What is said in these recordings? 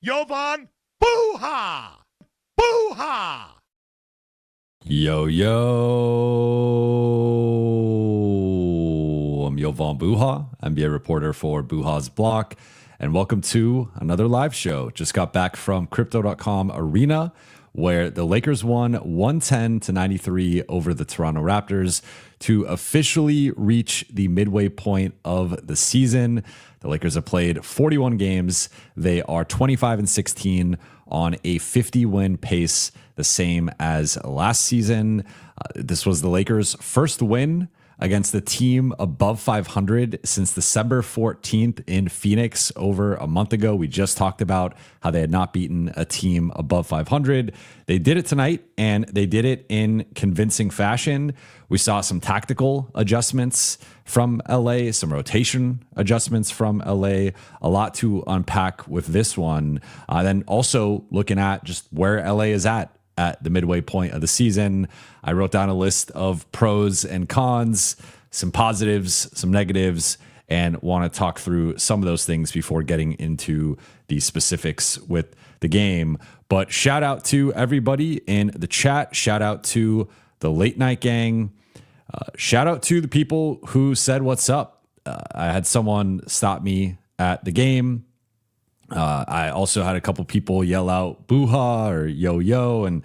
Jovan Buha! Buha! Yo, I'm Jovan Buha, NBA reporter for Buha's Block, and welcome to another live show. Just got back from Crypto.com Arena, where the Lakers won 110-93 over the Toronto Raptors to officially reach the midway point of the season. The Lakers have played 41 games. They are 25-16 on a 50-win pace, the same as last season. This was the Lakers' first win against the team above 500 since December 14th in Phoenix over a month ago. We just talked about how they had not beaten a team above 500. They did it tonight, and they did it in convincing fashion. We saw some tactical adjustments from LA, some rotation adjustments from LA, a lot to unpack with this one. Then also looking at just where LA is at the midway point of the season. I wrote down a list of pros and cons, some positives, some negatives, and want to talk through some of those things before getting into the specifics with the game. But shout out to everybody in the chat. Shout out to the late night gang. Shout out to the people who said what's up. I had someone stop me at the game. I also had a couple people yell out Buha or yo, and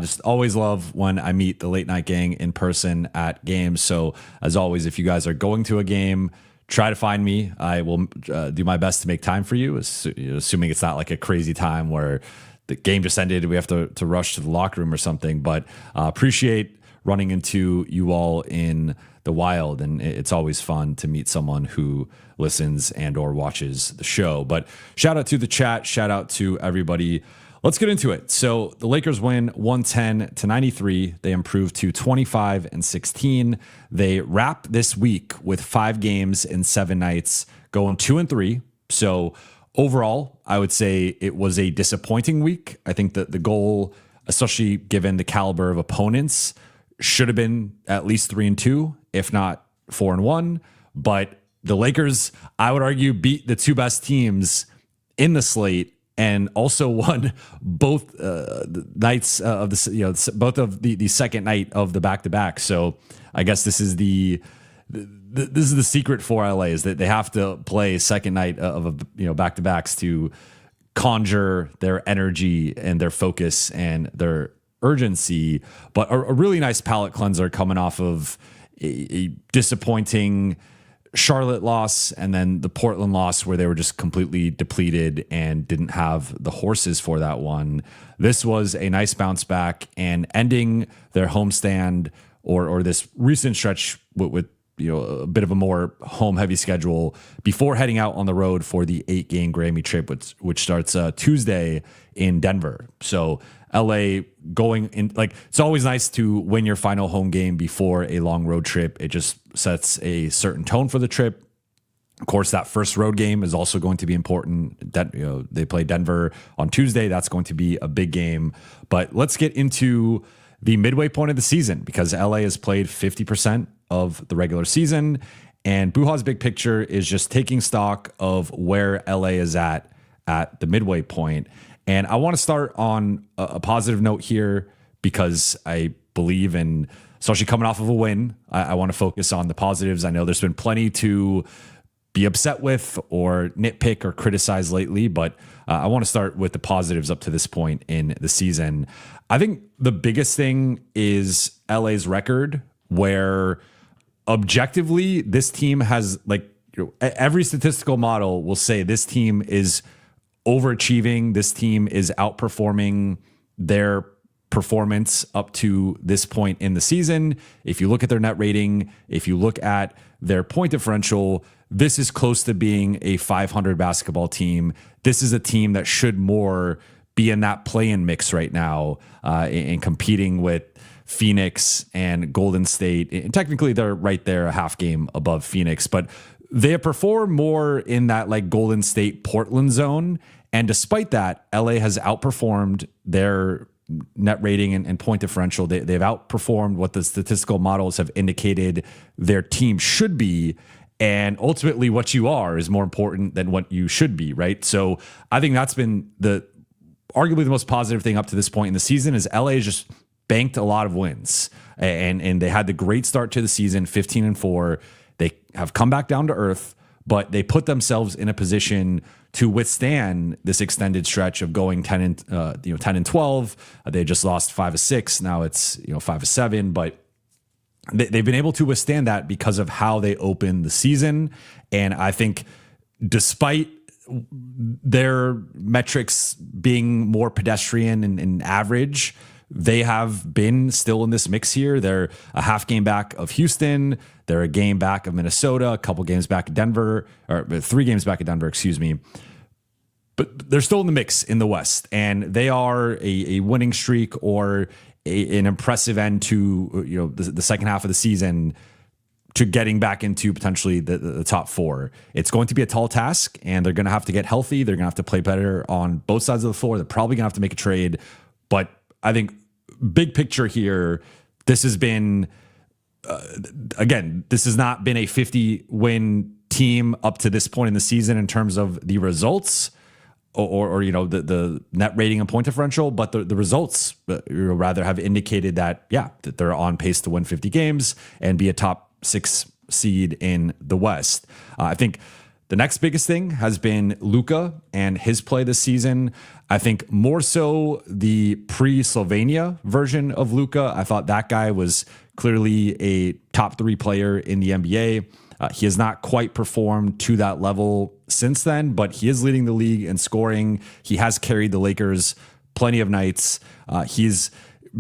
just always love when I meet the late night gang in person at games. So as always, if you guys are going to a game, try to find me. I will do my best to make time for you, assuming it's not like a crazy time where the game just ended. We have to rush to the locker room or something, but appreciate running into you all in the wild, and it's always fun to meet someone who listens and or watches the show. But shout out to the chat, shout out to everybody. Let's get into it. So the Lakers win 110-93. They improved to 25-16. They wrap this week with 5 games in 7 nights, going 2-3. So overall, I would say it was a disappointing week. I think that the goal, especially given the caliber of opponents, should have been at least 3-2, if not 4-1. But the Lakers, I would argue, beat the 2 best teams in the slate and also won both nights of the both of the second night of the back-to-back. So I guess this is the secret for LA, is that they have to play second night of back-to-backs to conjure their energy and their focus and their urgency. But a really nice palate cleanser coming off of a disappointing Charlotte loss and then the Portland loss, where they were just completely depleted and didn't have the horses for that one. This was a nice bounce back, and ending their homestand or this recent stretch with a bit of a more home heavy schedule before heading out on the road for the 8-game Grammy trip, which starts Tuesday in Denver. So LA going in, like, it's always nice to win your final home game before a long road trip. It just sets a certain tone for the trip. Of course, that first road game is also going to be important. That they play Denver on Tuesday. That's going to be a big game. But let's get into the midway point of the season, because LA has played 50% of the regular season, and Buha's big picture is just taking stock of where LA is at the midway point. And I want to start on a positive note here, because I believe in, especially coming off of a win, I want to focus on the positives. I know there's been plenty to be upset with or nitpick or criticize lately, but I want to start with the positives up to this point in the season. I think the biggest thing is LA's record, where objectively this team has, every statistical model will say this team is overachieving. This team is outperforming their performance up to this point in the season. If you look at their net rating, if you look at their point differential, this is close to being a 500 basketball team. This is a team that should more be in that play-in mix right now, and competing with Phoenix and Golden State. And technically, they're right there, a half game above Phoenix, but they have performed more in that Golden State Portland zone. And despite that, LA has outperformed their net rating and point differential. They've outperformed what the statistical models have indicated their team should be. And ultimately, what you are is more important than what you should be, right? So I think that's been arguably the most positive thing up to this point in the season is LA has just banked a lot of wins. And they had the great start to the season, 15-4. They have come back down to earth, but they put themselves in a position to withstand this extended stretch of going 10-12. They just lost 5 of 6. Now it's 5 of 7, but they've been able to withstand that because of how they opened the season. And I think despite their metrics being more pedestrian and average, they have been still in this mix here. They're a half game back of Houston. They're a game back of Minnesota, a couple games back of Denver, or 3 games back of Denver, excuse me. But they're still in the mix in the West, and they are a winning streak or an impressive end to the second half of the season to getting back into potentially the top 4. It's going to be a tall task, and they're going to have to get healthy. They're going to have to play better on both sides of the floor. They're probably going to have to make a trade. But I think big picture here, this has been, again, this has not been a 50-win team up to this point in the season in terms of the results or the net rating and point differential, but the results rather have indicated that they're on pace to win 50 games and be a top 6 seed in the West. I think the next biggest thing has been Luka and his play this season. I think more so the pre-Slovenia version of Luka. I thought that guy was clearly a top 3 player in the NBA. He has not quite performed to that level since then, but he is leading the league in scoring. He has carried the Lakers plenty of nights. He's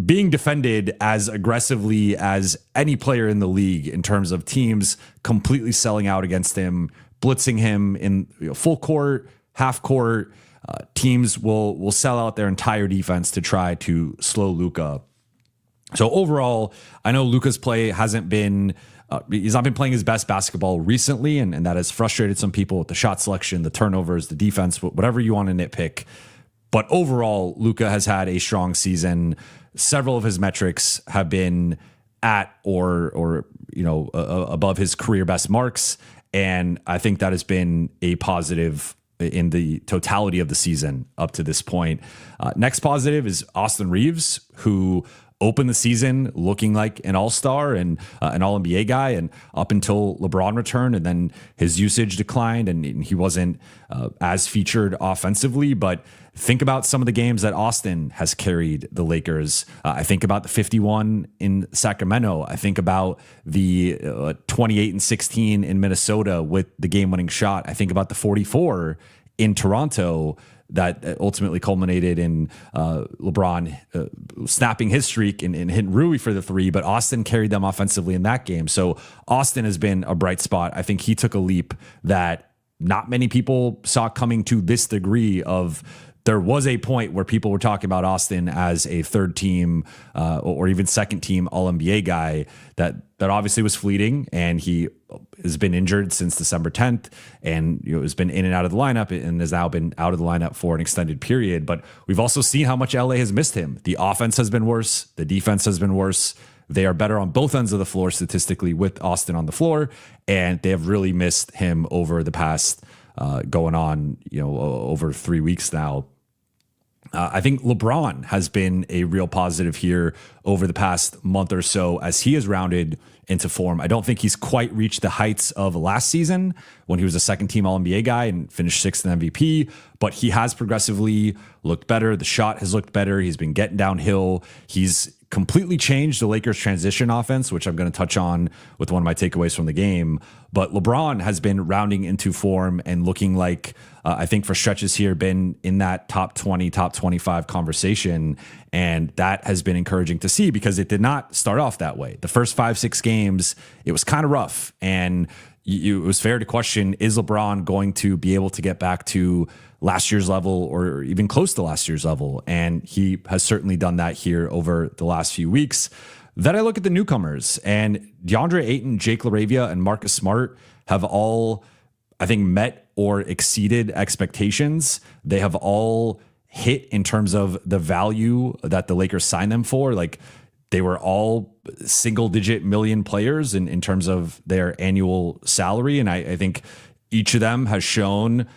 being defended as aggressively as any player in the league in terms of teams completely selling out against him, blitzing him in full court, half court. Teams will sell out their entire defense to try to slow Luka. So overall, I know Luka's play hasn't been he's not been playing his best basketball recently, and that has frustrated some people with the shot selection, the turnovers, the defense, whatever you want to nitpick. But overall, Luka has had a strong season. Several of his metrics have been at or above his career best marks, and I think that has been a positive in the totality of the season up to this point. Next positive is Austin Reeves, who opened the season looking like an all-star and an all-NBA guy, and up until LeBron returned, and then his usage declined and he wasn't as featured offensively. But think about some of the games that Austin has carried the Lakers. I think about the 51 in Sacramento. I think about the 28-16 in Minnesota with the game-winning shot. I think about the 44 in Toronto that ultimately culminated in LeBron snapping his streak and hitting Rui for the 3, but Austin carried them offensively in that game. So Austin has been a bright spot. I think he took a leap that not many people saw coming to this degree of. There was a point where people were talking about Austin as a 3rd team or even 2nd team All-NBA guy that obviously was fleeting, and he has been injured since December 10th and has been in and out of the lineup and has now been out of the lineup for an extended period. But we've also seen how much LA has missed him. The offense has been worse. The defense has been worse. They are better on both ends of the floor statistically with Austin on the floor, and they have really missed him over the past going on over 3 weeks now. I think LeBron has been a real positive here over the past month or so as he has rounded into form. I don't think he's quite reached the heights of last season when he was a 2nd-team All-NBA guy and finished 6th in MVP, but he has progressively looked better. The shot has looked better. He's been getting downhill. He's completely changed the Lakers' transition offense, which I'm going to touch on with one of my takeaways from the game. But LeBron has been rounding into form and looking like, I think for stretches here, been in that top 20, top 25 conversation. And that has been encouraging to see because it did not start off that way. The first 5-6 games, it was kind of rough. And it was fair to question, is LeBron going to be able to get back to last year's level or even close to last year's level? And he has certainly done that here over the last few weeks. Then I look at the newcomers, and DeAndre Ayton, Jake LaRavia, and Marcus Smart have all, I think, met or exceeded expectations. They have all hit in terms of the value that the Lakers signed them for. Like, they were all single digit million players in terms of their annual salary. And I think each of them has shown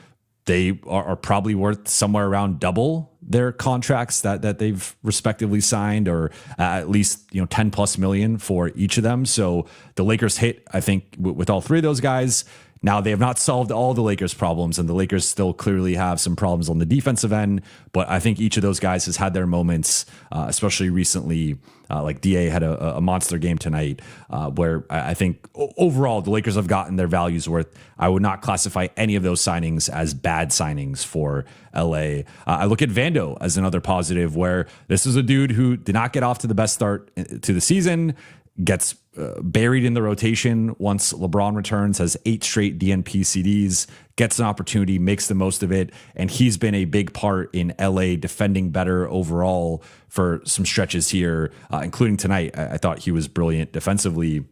they are probably worth somewhere around double their contracts that they've respectively signed, or at least 10 plus million for each of them. So the Lakers hit, I think, with all three of those guys. Now, they have not solved all the Lakers' problems, and the Lakers still clearly have some problems on the defensive end. But I think each of those guys has had their moments, especially recently. Like DA had a monster game tonight, where I think overall the Lakers have gotten their values worth. I would not classify any of those signings as bad signings for LA. I look at Vando as another positive, where this is a dude who did not get off to the best start to the season, gets buried in the rotation once LeBron returns, has 8 straight DNP CDs, gets an opportunity, makes the most of it. And he's been a big part in LA defending better overall for some stretches here, including tonight. I thought he was brilliant defensively.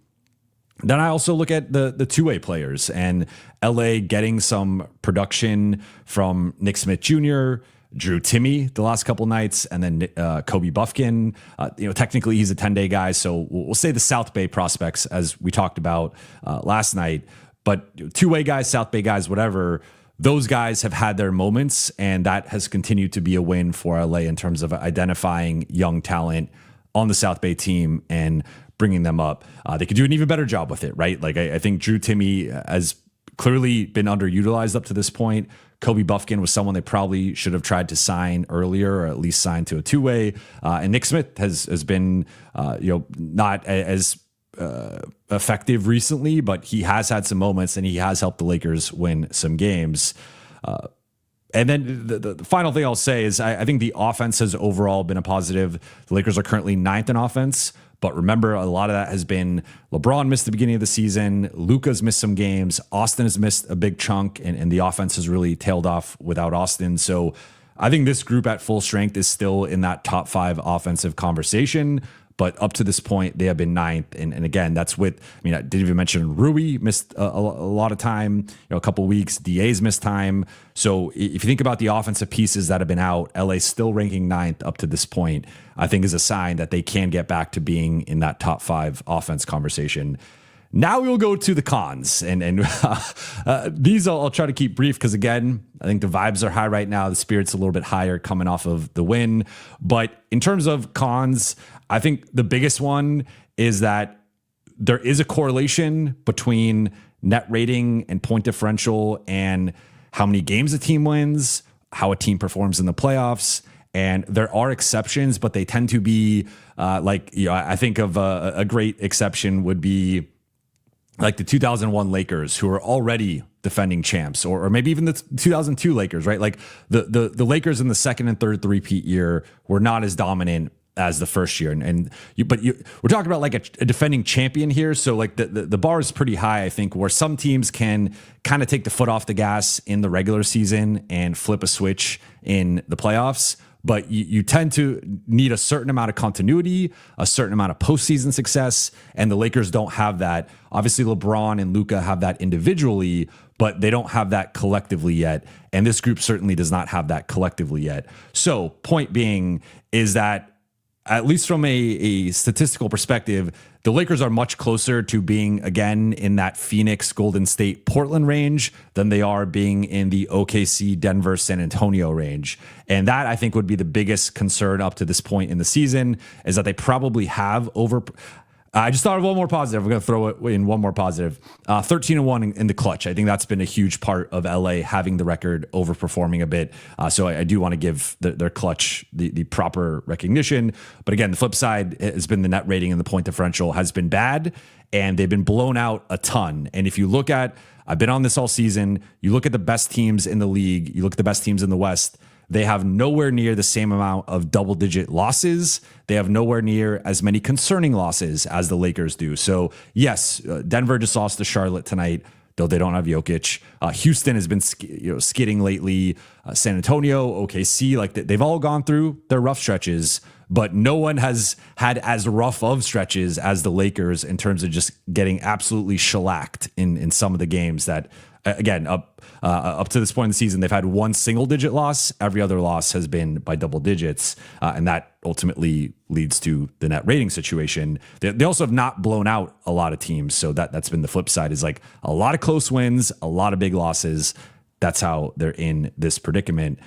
Then I also look at the two-way players and LA getting some production from Nick Smith Jr., Drew Timme the last couple nights, and then Kobe Buffkin. Technically he's a 10-day guy, so we'll say the South Bay prospects as we talked about last night. But two-way guys, South Bay guys, whatever, those guys have had their moments, and that has continued to be a win for LA in terms of identifying young talent on the South Bay team and bringing them up. They could do an even better job with it, right? Like I think Drew Timme has clearly been underutilized up to this point. Kobe Buffkin was someone they probably should have tried to sign earlier, or at least sign to a two-way. And Nick Smith has been, not as effective recently, but he has had some moments and he has helped the Lakers win some games. And then the final thing I'll say is I think the offense has overall been a positive. The Lakers are currently 9th in offense. But remember, a lot of that has been LeBron missed the beginning of the season. Luka's missed some games. Austin has missed a big chunk, and the offense has really tailed off without Austin. So I think this group at full strength is still in that top 5 offensive conversation. But up to this point, they have been 9th. And again, that's with, I didn't even mention Rui missed a lot of time, a couple of weeks. DA's missed time. So if you think about the offensive pieces that have been out, LA still ranking 9th up to this point, I think is a sign that they can get back to being in that top 5 offense conversation. Now we'll go to the cons, and these I'll try to keep brief because, again, I think the vibes are high right now. The spirit's a little bit higher coming off of the win. But in terms of cons, I think the biggest one is that there is a correlation between net rating and point differential and how many games a team wins, how a team performs in the playoffs. And there are exceptions, but they tend to be I think of a great exception would be like the 2001 Lakers, who are already defending champs, or maybe even the 2002 Lakers, right? Like the Lakers in the second and third three-peat year were not as dominant as the first year. But we're talking about like a defending champion here. So like the bar is pretty high, I think, where some teams can kind of take the foot off the gas in the regular season and flip a switch in the playoffs. But you tend to need a certain amount of continuity, a certain amount of postseason success, and the Lakers don't have that. Obviously, LeBron and Luka have that individually, but they don't have that collectively yet. And this group certainly does not have that collectively yet. So point being is that, at least from a statistical perspective, the Lakers are much closer to being, again, in that Phoenix, Golden State, Portland range than they are being in the OKC, Denver, San Antonio range. And that, I think, would be the biggest concern up to this point in the season, is that they probably have over... I just thought of one more positive. We're going to throw it in one more positive. 13-1 in the clutch. I think that's been a huge part of LA having the record overperforming a bit. So I do want to give their clutch the proper recognition. But again, the flip side has been the net rating and the point differential has been bad, and they've been blown out a ton. And if you look at, I've been on this all season, you look at the best teams in the league, you look at the best teams in the West, they have nowhere near the same amount of double-digit losses. They have nowhere near as many concerning losses as the Lakers do. So, yes, Denver just lost to Charlotte tonight, though they don't have Jokic. Houston has been skidding lately. San Antonio, OKC, like they've all gone through their rough stretches, but no one has had as rough of stretches as the Lakers in terms of just getting absolutely shellacked in some of the games that again, up to this point in the season, they've had one single-digit loss. Every other loss has been by double digits, and that ultimately leads to the net rating situation. They also have not blown out a lot of teams, so that's been the flip side, is like a lot of close wins, a lot of big losses. That's how they're in this predicament.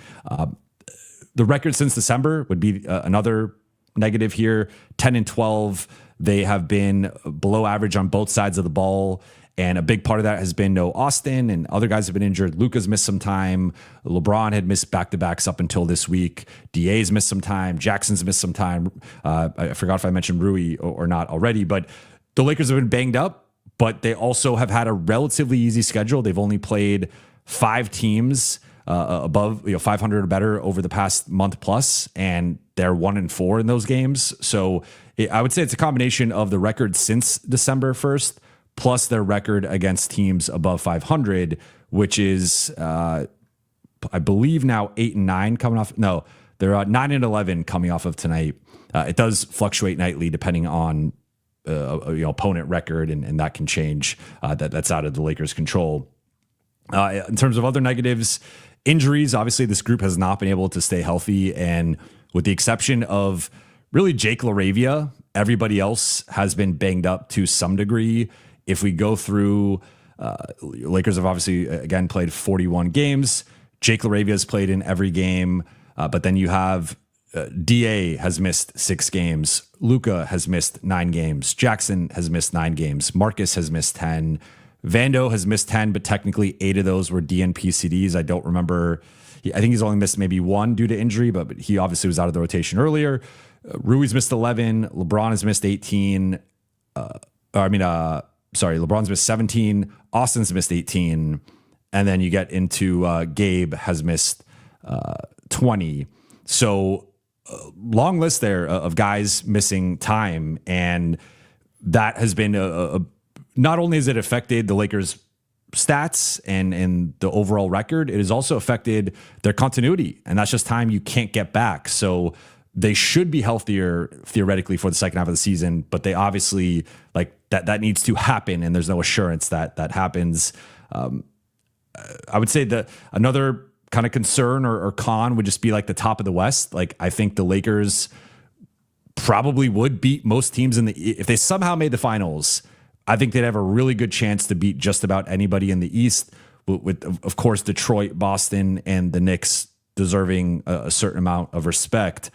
The record since December would be another negative here. 10-12. They have been below average on both sides of the ball. And a big part of that has been no Austin, and other guys have been injured. Luka's missed some time. LeBron had missed back-to-backs up until this week. DA's missed some time. Jackson's missed some time. I forgot if I mentioned Rui or not already, but the Lakers have been banged up, but they also have had a relatively easy schedule. They've only played 5 teams above 500 or better over the past month plus, and they're 1-4 in those games. So I would say it's a combination of the record since December 1st plus their record against teams above 500, which is, I believe now 8-9 coming off. No, they're 9-11 coming off of tonight. It does fluctuate nightly depending on opponent record, and that can change. That's out of the Lakers' control. In terms of other negatives, injuries, obviously this group has not been able to stay healthy, and with the exception of really Jake LaRavia, everybody else has been banged up to some degree. If we go through, Lakers have obviously, again, played 41 games. Jake LaRavia has played in every game, but then you have DA has missed 6 games. Luka has missed 9 games. Jackson has missed 9 games. Marcus has missed 10. Vando has missed 10, but technically 8 of those were DNP CDs. I don't remember. I think he's only missed maybe 1 due to injury, but he obviously was out of the rotation earlier. Rui's missed 11. LeBron has missed 18. LeBron's missed 17. Austin's missed 18. And then you get into Gabe has missed 20. So long list there of guys missing time. And that has been not only has it affected the Lakers' stats and the overall record, it has also affected their continuity. And that's just time you can't get back. So they should be healthier theoretically for the second half of the season, but they obviously that needs to happen, and there's no assurance that happens. I would say that another kind of concern or con would just be like the top of the West. Like, I think the Lakers probably would beat most teams if they somehow made the finals. I think they'd have a really good chance to beat just about anybody in the East, with of course Detroit, Boston, and the Knicks deserving a certain amount of respect.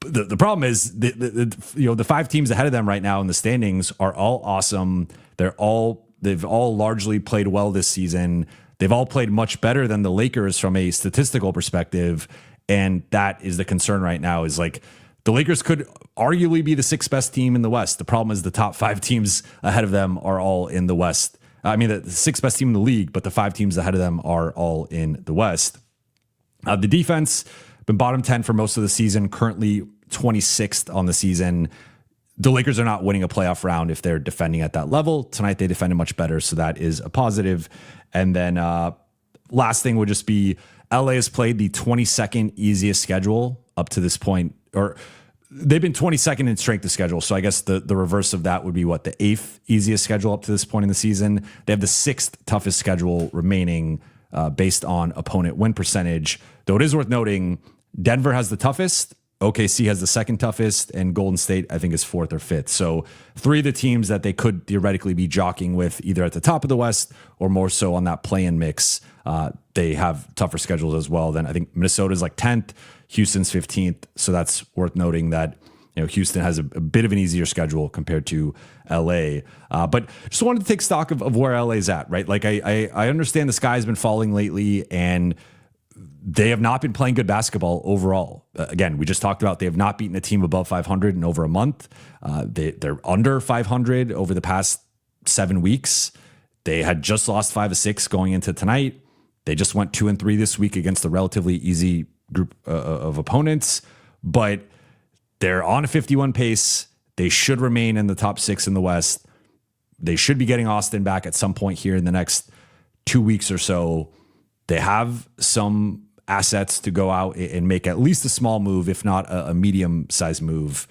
The problem is the 5 teams ahead of them right now in the standings are all awesome. They've all largely played well this season. They've all played much better than the Lakers from a statistical perspective, and that is the concern right now. Is like the Lakers could arguably be the 6th best team in the West. The problem is the top 5 teams ahead of them are all in the West. I mean, the 6th best team in the league, but the 5 teams ahead of them are all in the West. The defense been bottom 10 for most of the season, currently 26th on the season. The Lakers are not winning a playoff round if they're defending at that level. Tonight they defended much better, so that is a positive. And then last thing would just be LA has played the 22nd easiest schedule up to this point, or they've been 22nd in strength of schedule. So I guess the reverse of that would be the 8th easiest schedule up to this point in the season. They have the 6th toughest schedule remaining based on opponent win percentage. Though it is worth noting, Denver has the toughest, OKC has the 2nd toughest, and Golden State, I think, is 4th or 5th. So 3 of the teams that they could theoretically be jockeying with either at the top of the West or more so on that play-in mix, they have tougher schedules as well. Then I think Minnesota's 10th, Houston's 15th. So that's worth noting that Houston has a bit of an easier schedule compared to LA. But just wanted to take stock of where LA's at, right? Like I understand the sky's been falling lately, and they have not been playing good basketball overall. Again, we just talked about they have not beaten a team above 500 in over a month. They're under 500 over the past 7 weeks. They had just lost 5 of 6 going into tonight. They just went 2-3 this week against a relatively easy group of opponents, but they're on a 51 pace. They should remain in the top 6 in the West. They should be getting Austin back at some point here in the next 2 weeks or so. They have some assets to go out and make at least a small move, if not a medium-sized move.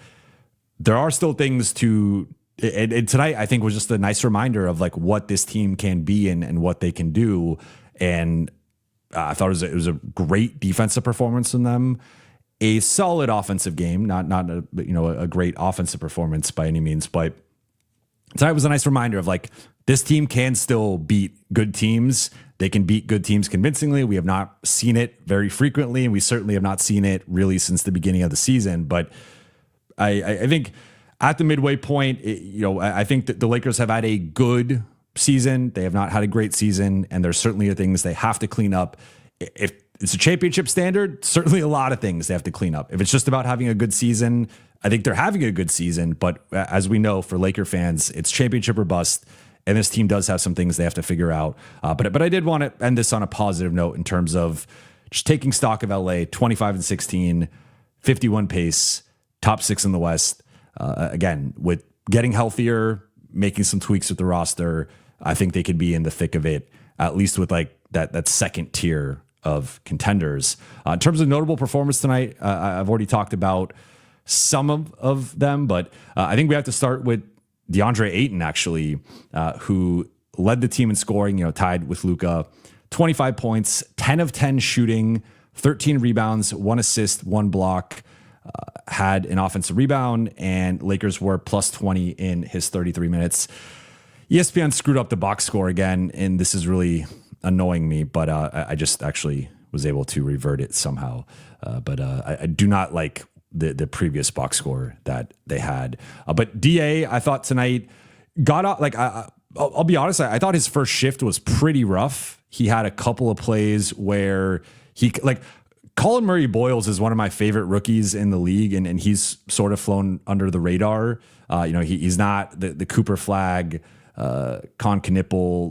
There are still things to and tonight I think was just a nice reminder of like what this team can be and what they can do. And I thought it was a great defensive performance from them, a solid offensive game, not a great offensive performance by any means, but tonight was a nice reminder of like this team can still beat good teams. They can beat good teams convincingly. We have not seen it very frequently, and we certainly have not seen it really since the beginning of the season. But I think at the midway point, I think that the Lakers have had a good season. They have not had a great season, and there's certainly things they have to clean up. If it's a championship standard, certainly a lot of things they have to clean up. If it's just about having a good season, I think they're having a good season. But as we know, for Laker fans, it's championship or bust. And this team does have some things they have to figure out. But I did want to end this on a positive note in terms of just taking stock of LA, 25-16, 51 pace, top 6 in the West. Again, with getting healthier, making some tweaks with the roster, I think they could be in the thick of it, at least with like that second tier of contenders. In terms of notable performance tonight, I've already talked about some of them, but I think we have to start with DeAndre Ayton, actually, who led the team in scoring, tied with Luka. 25 points, 10 of 10 shooting, 13 rebounds, 1 assist, 1 block, had an offensive rebound, and Lakers were plus 20 in his 33 minutes. ESPN screwed up the box score again, and this is really annoying me, but I just actually was able to revert it somehow. But I do not like the previous box score that they had. But DA, I thought tonight got out, like, I'll be honest, I thought his first shift was pretty rough. He had a couple of plays where Colin Murray Boyles is one of my favorite rookies in the league, and he's sort of flown under the radar. He's not the Cooper Flag, Con Knipple,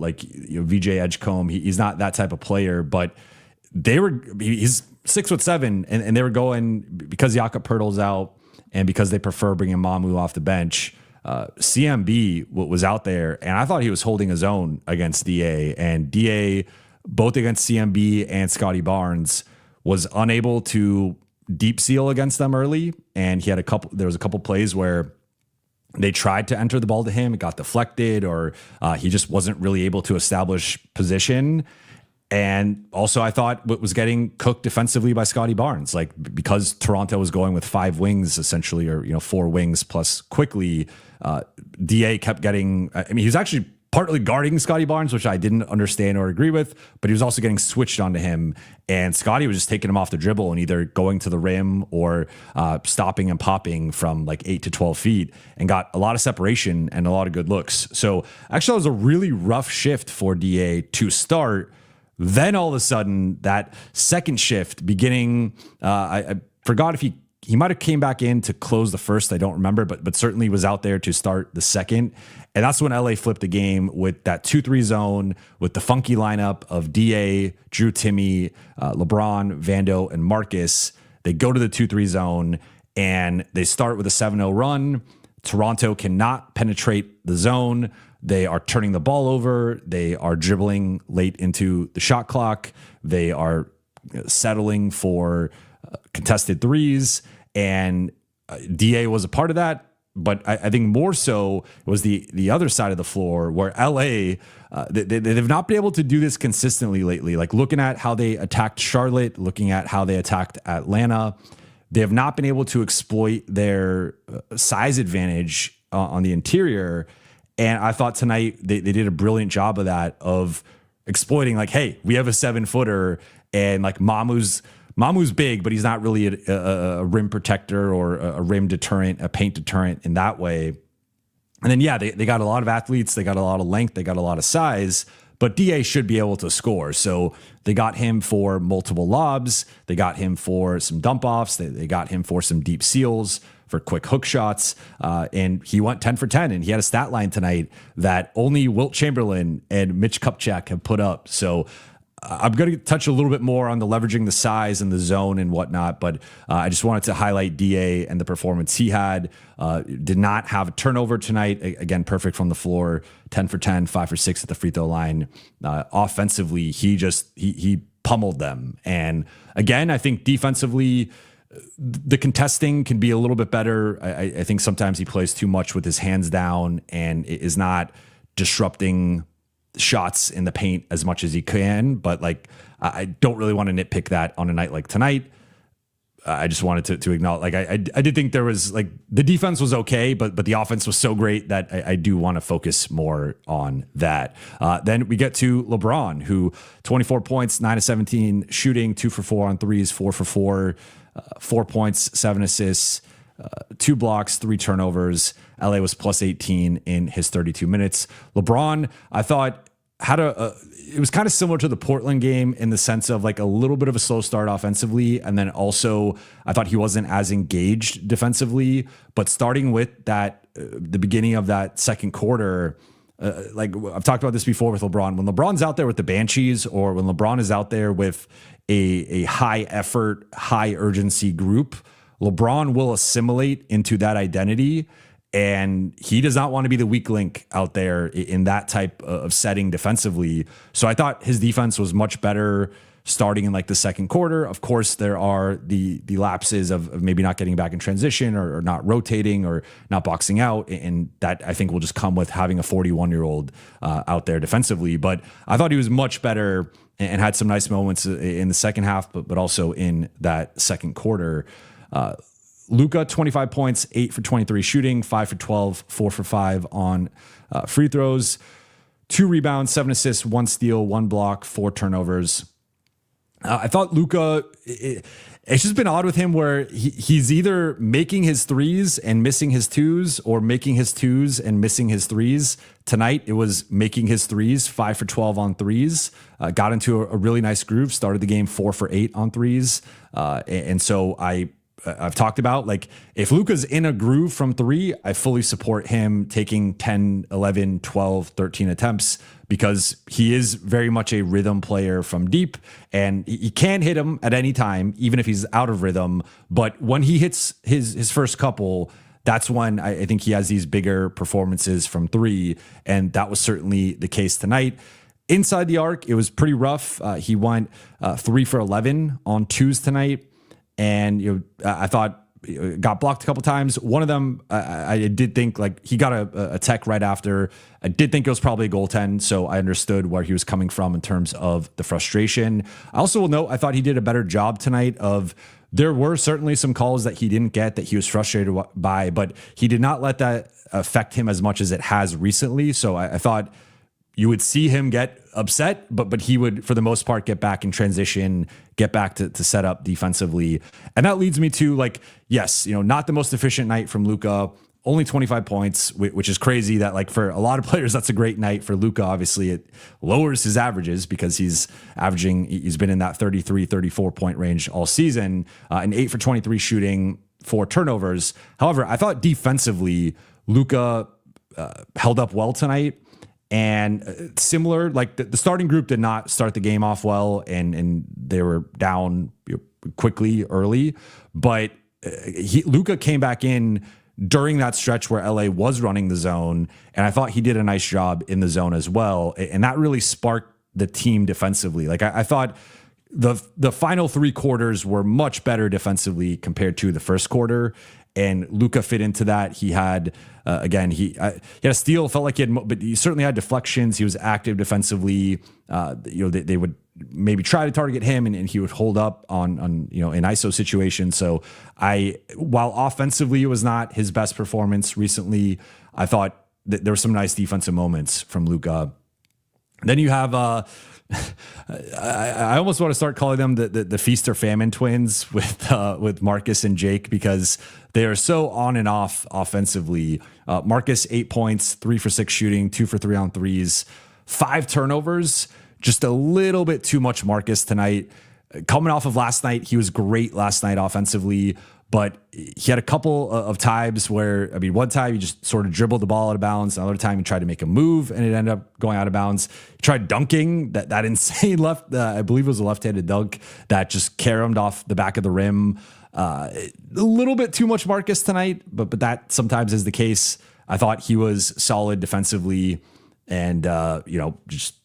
VJ Edgecombe. He's not that type of player, but he's 6'7", and they were going, because Jakob Poeltl's out and because they prefer bringing Mamu off the bench. CMB was out there, and I thought he was holding his own against DA, and DA, both against CMB and Scotty Barnes, was unable to deep seal against them early. And there was a couple plays where they tried to enter the ball to him. It got deflected, or he just wasn't really able to establish position. And also, I thought what was getting cooked defensively by Scotty Barnes, because Toronto was going with 5 wings essentially, or 4 wings plus quickly. DA kept getting. He was actually partly guarding Scotty Barnes, which I didn't understand or agree with, but he was also getting switched onto him, and Scotty was just taking him off the dribble and either going to the rim or stopping and popping from 8 to 12 feet, and got a lot of separation and a lot of good looks. So actually, it was a really rough shift for DA to start. Then all of a sudden, that second shift beginning, I forgot if he might have came back in to close the first. I don't remember, but certainly was out there to start the second. And that's when LA flipped the game with that 2-3 zone, with the funky lineup of DA, Drew Timme, LeBron, Vando, and Marcus. They go to the 2-3 zone, and they start with a 7-0 run. Toronto cannot penetrate the zone. They are turning the ball over. They are dribbling late into the shot clock. They are settling for contested threes, and DA was a part of that. But I think more so was the other side of the floor, where LA, they've not been able to do this consistently lately. Looking at how they attacked Charlotte, looking at how they attacked Atlanta, they have not been able to exploit their size advantage on the interior. And I thought tonight they did a brilliant job of that, of exploiting, hey, we have a 7-footer, and Mamu's big, but he's not really a rim protector or a rim deterrent, a paint deterrent in that way. And then, they got a lot of athletes. They got a lot of length. They got a lot of size. But DA should be able to score. So they got him for multiple lobs. They got him for some dump offs. They got him for some deep seals, for quick hook shots. And he went 10 for 10. And he had a stat line tonight that only Wilt Chamberlain and Mitch Kupchak have put up. So I'm going to touch a little bit more on the leveraging the size and the zone and whatnot, but I just wanted to highlight DA and the performance he had. Did not have a turnover tonight. Again, perfect from the floor, 10 for 10, 5 for 6 at the free throw line. Offensively, he pummeled them. And again, I think defensively, the contesting can be a little bit better. I think sometimes he plays too much with his hands down and is not disrupting shots in the paint as much as he can. But like, I don't really want to nitpick that on a night like tonight. I just wanted to acknowledge, like, I did think there was, like, the defense was okay, but the offense was so great that I do want to focus more on that. Then we get to LeBron, who 24 points, 9 of 17 shooting, 2 for 4 on threes, 4 for 4, 4 points, 7 assists, 2 blocks, 3 turnovers. LA was plus 18 in his 32 minutes. LeBron, I thought, had it was kind of similar to the Portland game in the sense of like a little bit of a slow start offensively. And then also I thought he wasn't as engaged defensively, but starting with that, the beginning of that second quarter, like I've talked about this before with LeBron, when LeBron's out there with the Banshees or when LeBron is out there with a high effort, high urgency group, LeBron will assimilate into that identity. And he does not want to be the weak link out there in that type of setting defensively. So I thought his defense was much better starting in like the second quarter. Of course, there are the lapses of maybe not getting back in transition or not rotating or not boxing out. And that I think will just come with having a 41-year-old out there defensively. But I thought he was much better and had some nice moments in the second half, but also in that second quarter. Luka, 25 points, 8 for 23 shooting, 5 for 12, 4 for 5 on free throws, 2 rebounds, 7 assists, 1 steal, 1 block, 4 turnovers. I thought Luka, it's just been odd with him where he's either making his threes and missing his twos or making his twos and missing his threes. Tonight, it was making his threes, 5 for 12 on threes, got into a really nice groove, started the game 4 for 8 on threes. And so I've talked about, like, if Luka's in a groove from 3, I fully support him taking 10, 11, 12, 13 attempts because he is very much a rhythm player from deep and he can hit him at any time, even if he's out of rhythm. But when he hits his first couple, that's when I think he has these bigger performances from 3. And that was certainly the case tonight. Inside the arc, it was pretty rough. He went 3 for 11 on twos tonight. And I thought got blocked a couple times. One of them, I did think like he got a tech right after. I did think it was probably a goaltend, so I understood where he was coming from in terms of the frustration. I also will note I thought he did a better job tonight of. There were certainly some calls that he didn't get that he was frustrated by, but he did not let that affect him as much as it has recently. So I thought you would see him get upset, but he would, for the most part, get back in transition, get back to set up defensively. And that leads me to, like, yes, not the most efficient night from Luka, only 25 points, which is crazy that, like, for a lot of players, that's a great night. For Luka, obviously, it lowers his averages because he's been in that 33, 34 point range all season, and 8 for 23 shooting, 4 turnovers. However, I thought defensively, Luka held up well tonight. And similar, like the starting group did not start the game off well, and they were down quickly early. But Luka came back in during that stretch where LA was running the zone, and I thought he did a nice job in the zone as well. And that really sparked the team defensively. Like I thought the final 3 quarters were much better defensively compared to the first quarter. And Luka fit into that. He had, again, he had a steal, felt like but he certainly had deflections. He was active defensively. They would maybe try to target him and he would hold up on an ISO situation. So while offensively it was not his best performance recently, I thought that there were some nice defensive moments from Luka. Then you have, I almost want to start calling them the feast or famine twins with Marcus and Jake because they are so on and off offensively. Marcus 8 points, 3 for 6 shooting, 2 for 3 on threes, 5 turnovers. Just a little bit too much Marcus tonight. Coming off of last night, he was great last night offensively, but he had a couple of times where, one time he just sort of dribbled the ball out of bounds. Another time he tried to make a move and it ended up going out of bounds. He tried dunking that insane left, I believe it was a left-handed dunk that just caromed off the back of the rim. A little bit too much Marcus tonight, but that sometimes is the case. I thought he was solid defensively and, just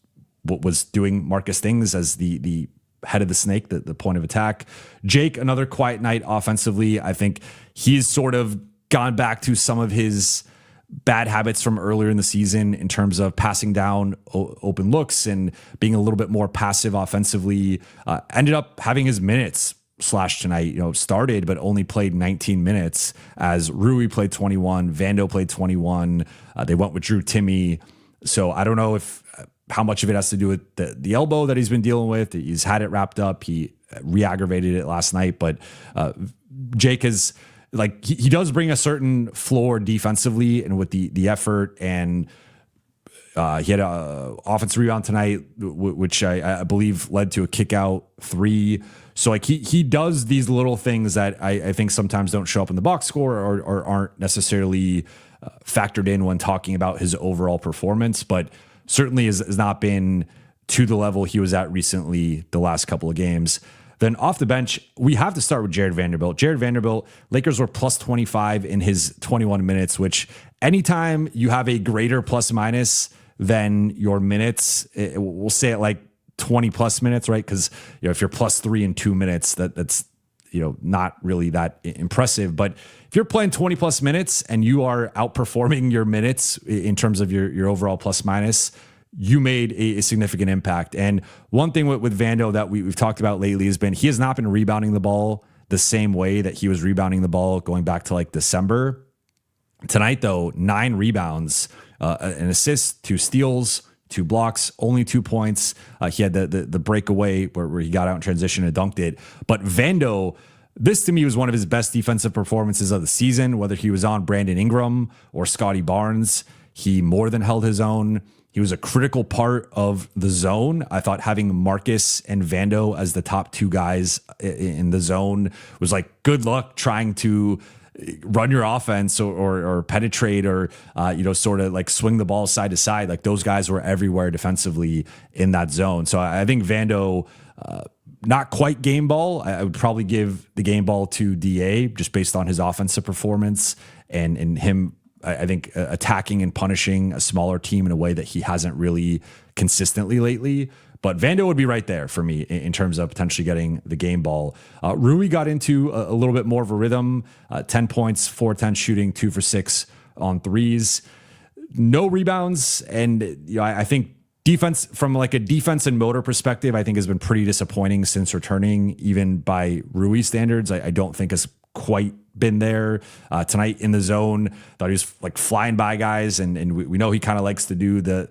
what was doing Marcus things as the head of the snake, the point of attack. Jake, another quiet night offensively. I think he's sort of gone back to some of his bad habits from earlier in the season in terms of passing down open looks and being a little bit more passive offensively. Ended up having his minutes slashed tonight, started, but only played 19 minutes as Rui played 21, Vando played 21. They went with Drew Timme. So I don't know how much of it has to do with the elbow that he's been dealing with. He's had it wrapped up. He re-aggravated it last night, but Jake is he does bring a certain floor defensively and with the effort, and he had a offensive rebound tonight, which I believe led to a kick out 3. So he does these little things that I think sometimes don't show up in the box score or aren't necessarily factored in when talking about his overall performance, but certainly has not been to the level he was at recently the last couple of games. Then off the bench, we have to start with Jared Vanderbilt. Jared Vanderbilt, Lakers were plus 25 in his 21 minutes, which anytime you have a greater plus minus than your minutes, we'll say it like 20 plus minutes, right? Because if you're plus 3 in 2 minutes, that's not really that impressive. But if you're playing 20 plus minutes and you are outperforming your minutes in terms of your overall plus minus, you made a significant impact. And one thing with Vando that we've talked about lately has been he has not been rebounding the ball the same way that he was rebounding the ball going back to like December. Tonight, though, 9 rebounds, an assist, 2 steals, 2 blocks, only 2 points. He had the breakaway where he got out in transition and dunked it. But Vando, this to me was one of his best defensive performances of the season, whether he was on Brandon Ingram or Scotty Barnes. He more than held his own. He was a critical part of the zone. I thought having Marcus and Vando as the top 2 guys in the zone was like, good luck trying to run your offense or penetrate or, sort of like swing the ball side to side. Like those guys were everywhere defensively in that zone. So I think Vando, not quite game ball. I would probably give the game ball to DA just based on his offensive performance and him, I think, attacking and punishing a smaller team in a way that he hasn't really consistently lately. But Vando would be right there for me in terms of potentially getting the game ball. Rui got into a little bit more of a rhythm, 10 points, 4-10 shooting, 2 for 6 on threes, no rebounds. And I think defense, from like a defense and motor perspective, I think has been pretty disappointing since returning, even by Rui standards. I don't think has quite been there. Tonight in the zone, thought he was like flying by guys, and we know he kind of likes to do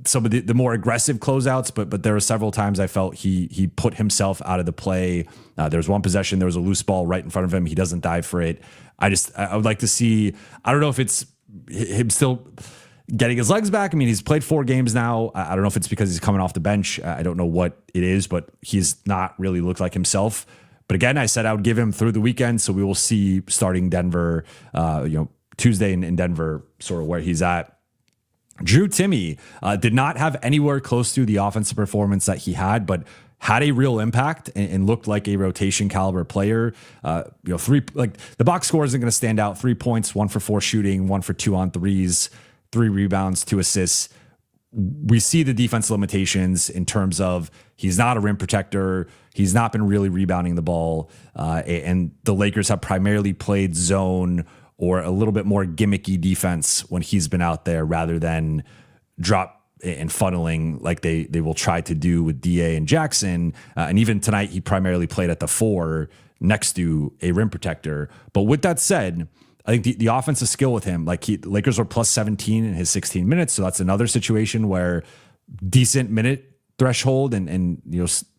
some of the more aggressive closeouts, but there were several times I felt he put himself out of the play. There was one possession, there was a loose ball right in front of him. He doesn't dive for it. I would like to see, I don't know if it's him still getting his legs back. I mean, he's played 4 games now. I don't know if it's because he's coming off the bench. I don't know what it is, but he's not really looked like himself. But again, I said I would give him through the weekend. So we will see starting Denver, Tuesday in Denver, sort of where he's at. Drew Timme did not have anywhere close to the offensive performance that he had, but had a real impact and looked like a rotation caliber player. 3, like the box score isn't going to stand out. 3 points, 1 for 4 shooting, 1 for 2 on threes, 3 rebounds, 2 assists. We see the defense limitations in terms of he's not a rim protector. He's not been really rebounding the ball. And the Lakers have primarily played zone or a little bit more gimmicky defense when he's been out there rather than drop and funneling like they will try to do with DA and Jackson. And even tonight, he primarily played at the 4 next to a rim protector. But with that said, I think the offensive skill with him, Lakers are plus 17 in his 16 minutes. So that's another situation where decent minute threshold and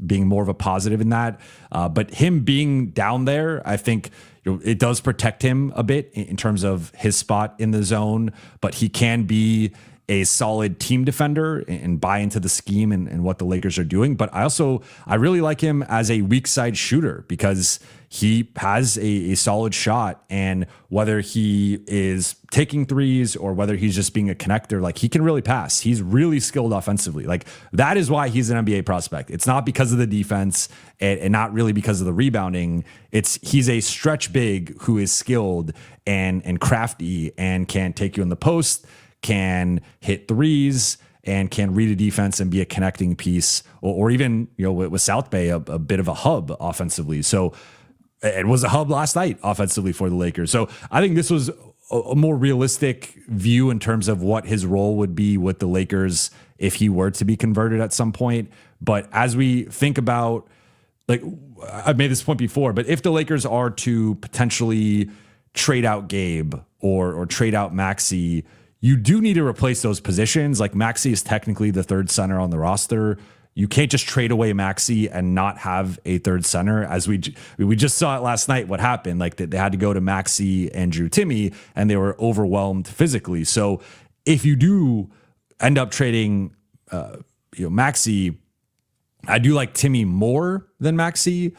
being more of a positive in that. But him being down there, I think it does protect him a bit in terms of his spot in the zone, but he can be a solid team defender and buy into the scheme and what the Lakers are doing. But I really like him as a weak side shooter because he has a solid shot, and whether he is taking threes or whether he's just being a connector, like he can really pass. He's really skilled offensively. Like that is why he's an NBA prospect. It's not because of the defense and not really because of the rebounding. He's a stretch big who is skilled and crafty and can take you in the post, can hit threes, and can read a defense and be a connecting piece, or even, with South Bay, a bit of a hub offensively. So it was a hub last night offensively for the Lakers. So I think this was a more realistic view in terms of what his role would be with the Lakers if he were to be converted at some point. But as we think about, like, I've made this point before, but if the Lakers are to potentially trade out Gabe or trade out Maxey, you do need to replace those positions. Like, Maxey is technically the third center on the roster. You can't just trade away Maxey and not have a third center. As we just saw it last night, what happened. Like, they had to go to Maxey and Drew Timme, and they were overwhelmed physically. So if you do end up trading Maxey, I do like Timme more than Maxey.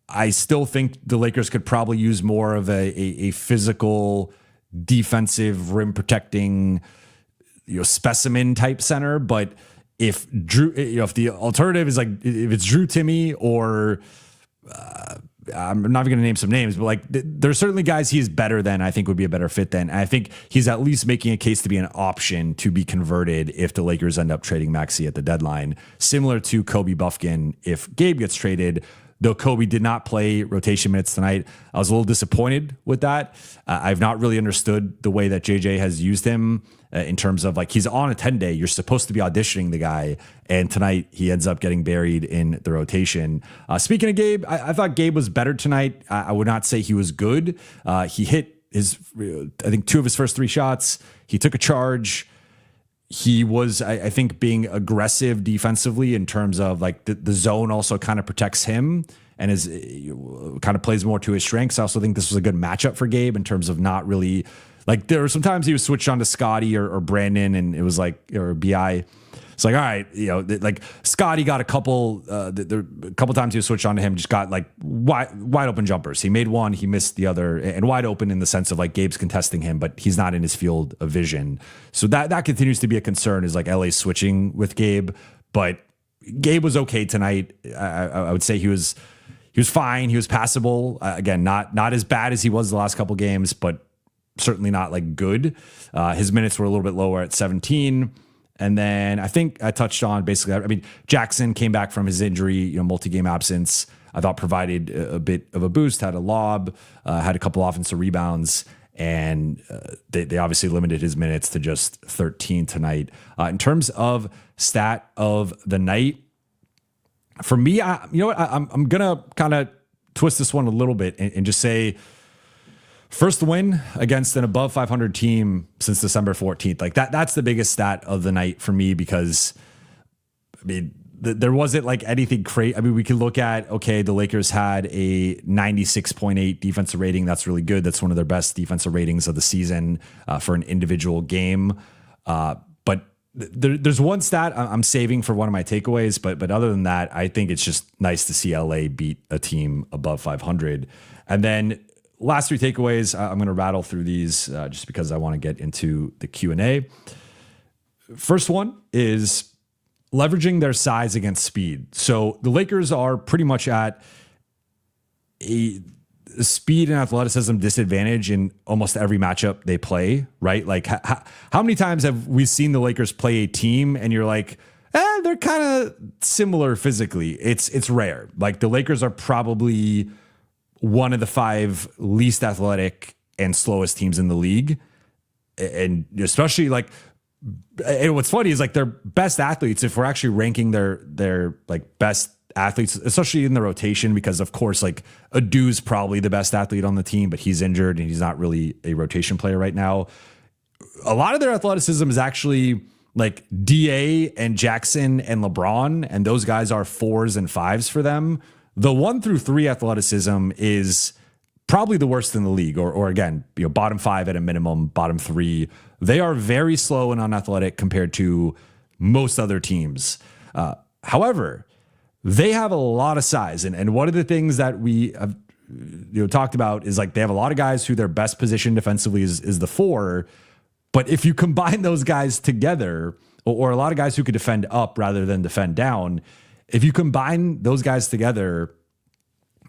I still think the Lakers could probably use more of a physical, defensive, rim protecting, specimen type center. But if the alternative is like, if it's Drew Timme or I'm not even going to name some names, but like there's certainly guys he's better than, I think would be a better fit than. And I think he's at least making a case to be an option to be converted if the Lakers end up trading Maxey at the deadline, similar to Kobe Buffkin if Gabe gets traded. Though Kobe did not play rotation minutes tonight, I was a little disappointed with that. I've not really understood the way that JJ has used him in terms of, like, he's on a 10-day. You're supposed to be auditioning the guy. And tonight he ends up getting buried in the rotation. Speaking of Gabe, I thought Gabe was better tonight. I would not say he was good. He hit I think 2 of his first 3 shots. He took a charge. He was, I think, being aggressive defensively in terms of, like, the zone also kind of protects him and is kind of plays more to his strengths. I also think this was a good matchup for Gabe in terms of not really, like, there were sometimes he was switched on to Scotty or Brandon, and it was like, or BI. It's like, all right, like Scotty got a couple times he was switched on to him, just got like wide open jumpers. He made one, he missed the other, and wide open in the sense of, like, Gabe's contesting him, but he's not in his field of vision. So that continues to be a concern, is like LA switching with Gabe. But Gabe was okay tonight. I would say he was fine. He was passable. Again, not as bad as he was the last couple games, but certainly not like good. His minutes were a little bit lower at 17. And then I think I touched on basically, I mean, Jackson came back from his injury, multi-game absence. I thought provided a bit of a boost, had a lob, had a couple offensive rebounds, and they obviously limited his minutes to just 13 tonight. In terms of stat of the night, for me, I'm going to kind of twist this one a little bit and just say, first win against an above 500 team since December 14th. Like that's the biggest stat of the night for me, because I mean, there wasn't like anything crazy. I mean, we could look at, okay, the Lakers had a 96.8 defensive rating. That's really good. That's one of their best defensive ratings of the season for an individual game. But there's one stat I'm saving for one of my takeaways. But other than that, I think it's just nice to see LA beat a team above 500. And then last 3 takeaways, I'm going to rattle through these just because I want to get into the Q&A. First one is leveraging their size against speed. So the Lakers are pretty much at a speed and athleticism disadvantage in almost every matchup they play, right? Like how many times have we seen the Lakers play a team and you're like, they're kind of similar physically. It's rare. Like the Lakers are probably one of the 5 least athletic and slowest teams in the league. And especially like, and what's funny is like their best athletes, if we're actually ranking their like best athletes, especially in the rotation, because of course, like Adu's probably the best athlete on the team, but he's injured and he's not really a rotation player right now. A lot of their athleticism is actually like DA and Jackson and LeBron, and those guys are 4s and 5s for them. The 1 through 3 athleticism is probably the worst in the league, or again, bottom 5 at a minimum, bottom 3. They are very slow and unathletic compared to most other teams. However, they have a lot of size, and one of the things that we have talked about is like they have a lot of guys who their best position defensively is the 4. But if you combine those guys together, or a lot of guys who could defend up rather than defend down, if you combine those guys together,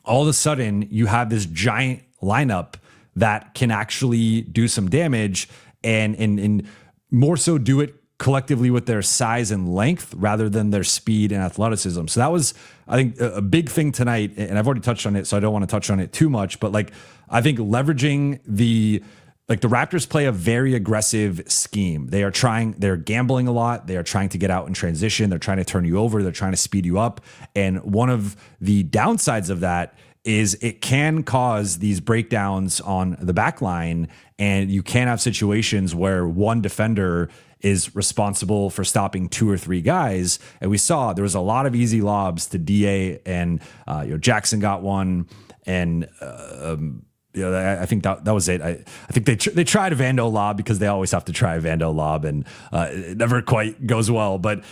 all of a sudden you have this giant lineup that can actually do some damage and more so do it collectively with their size and length rather than their speed and athleticism. So that was, I think, a big thing tonight. And I've already touched on it, so I don't want to touch on it too much. But like, I think leveraging the Raptors play a very aggressive scheme. They're gambling a lot. They are trying to get out in transition. They're trying to turn you over. They're trying to speed you up. And one of the downsides of that is it can cause these breakdowns on the back line, and you can have situations where one defender is responsible for stopping 2 or 3 guys. And we saw there was a lot of easy lobs to DA, and Jackson got one, and I think that was it. I think they tried a Vando lob because they always have to try a Vando lob, and it never quite goes well. But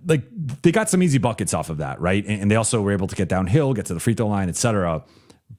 they got some easy buckets off of that, right? And they also were able to get downhill, get to the free throw line, etc.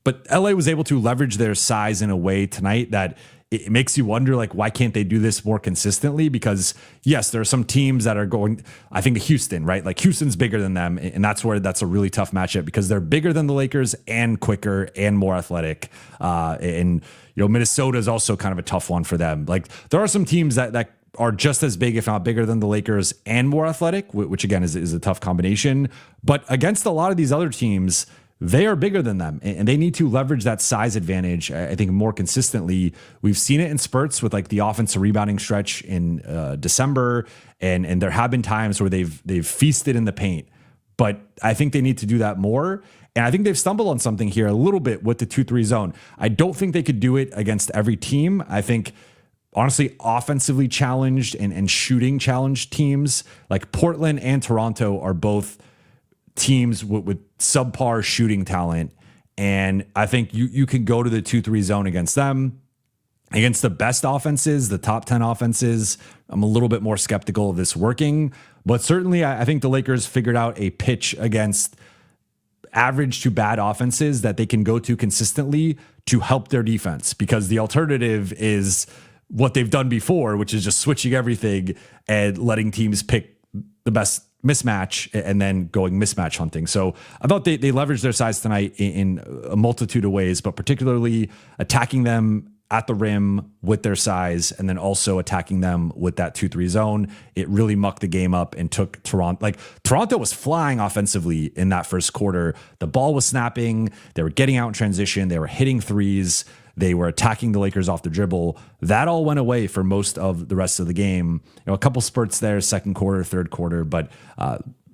But LA was able to leverage their size in a way tonight that it makes you wonder, like, why can't they do this more consistently? Because yes, there are some teams that are going, I think Houston, right? Like Houston's bigger than them. And that's a really tough matchup because they're bigger than the Lakers and quicker and more athletic. And Minnesota is also kind of a tough one for them. Like there are some teams that are just as big, if not bigger than the Lakers and more athletic, which again is a tough combination. But against a lot of these other teams, they are bigger than them, and they need to leverage that size advantage, I think, more consistently. We've seen it in spurts with like the offensive rebounding stretch in December, and there have been times where they've feasted in the paint. But I think they need to do that more. And I think they've stumbled on something here a little bit with the 2-3 zone. I don't think they could do it against every team. I think, honestly, offensively challenged and shooting challenged teams like Portland and Toronto are both teams with subpar shooting talent. And I think you can go to the 2-3 zone against them. Against the best offenses, the top 10 offenses, I'm a little bit more skeptical of this working. But certainly I think the Lakers figured out a pitch against average to bad offenses that they can go to consistently to help their defense, because the alternative is what they've done before, which is just switching everything and letting teams pick the best mismatch and then going mismatch hunting. So I thought they leveraged their size tonight in a multitude of ways, but particularly attacking them at the rim with their size and then also attacking them with that 2-3 zone. It really mucked the game up and took Toronto. Like Toronto was flying offensively in that first quarter. The ball was snapping. They were getting out in transition. They were hitting threes. They were attacking the Lakers off the dribble. That all went away for most of the rest of the game. A couple spurts there, second quarter, third quarter, but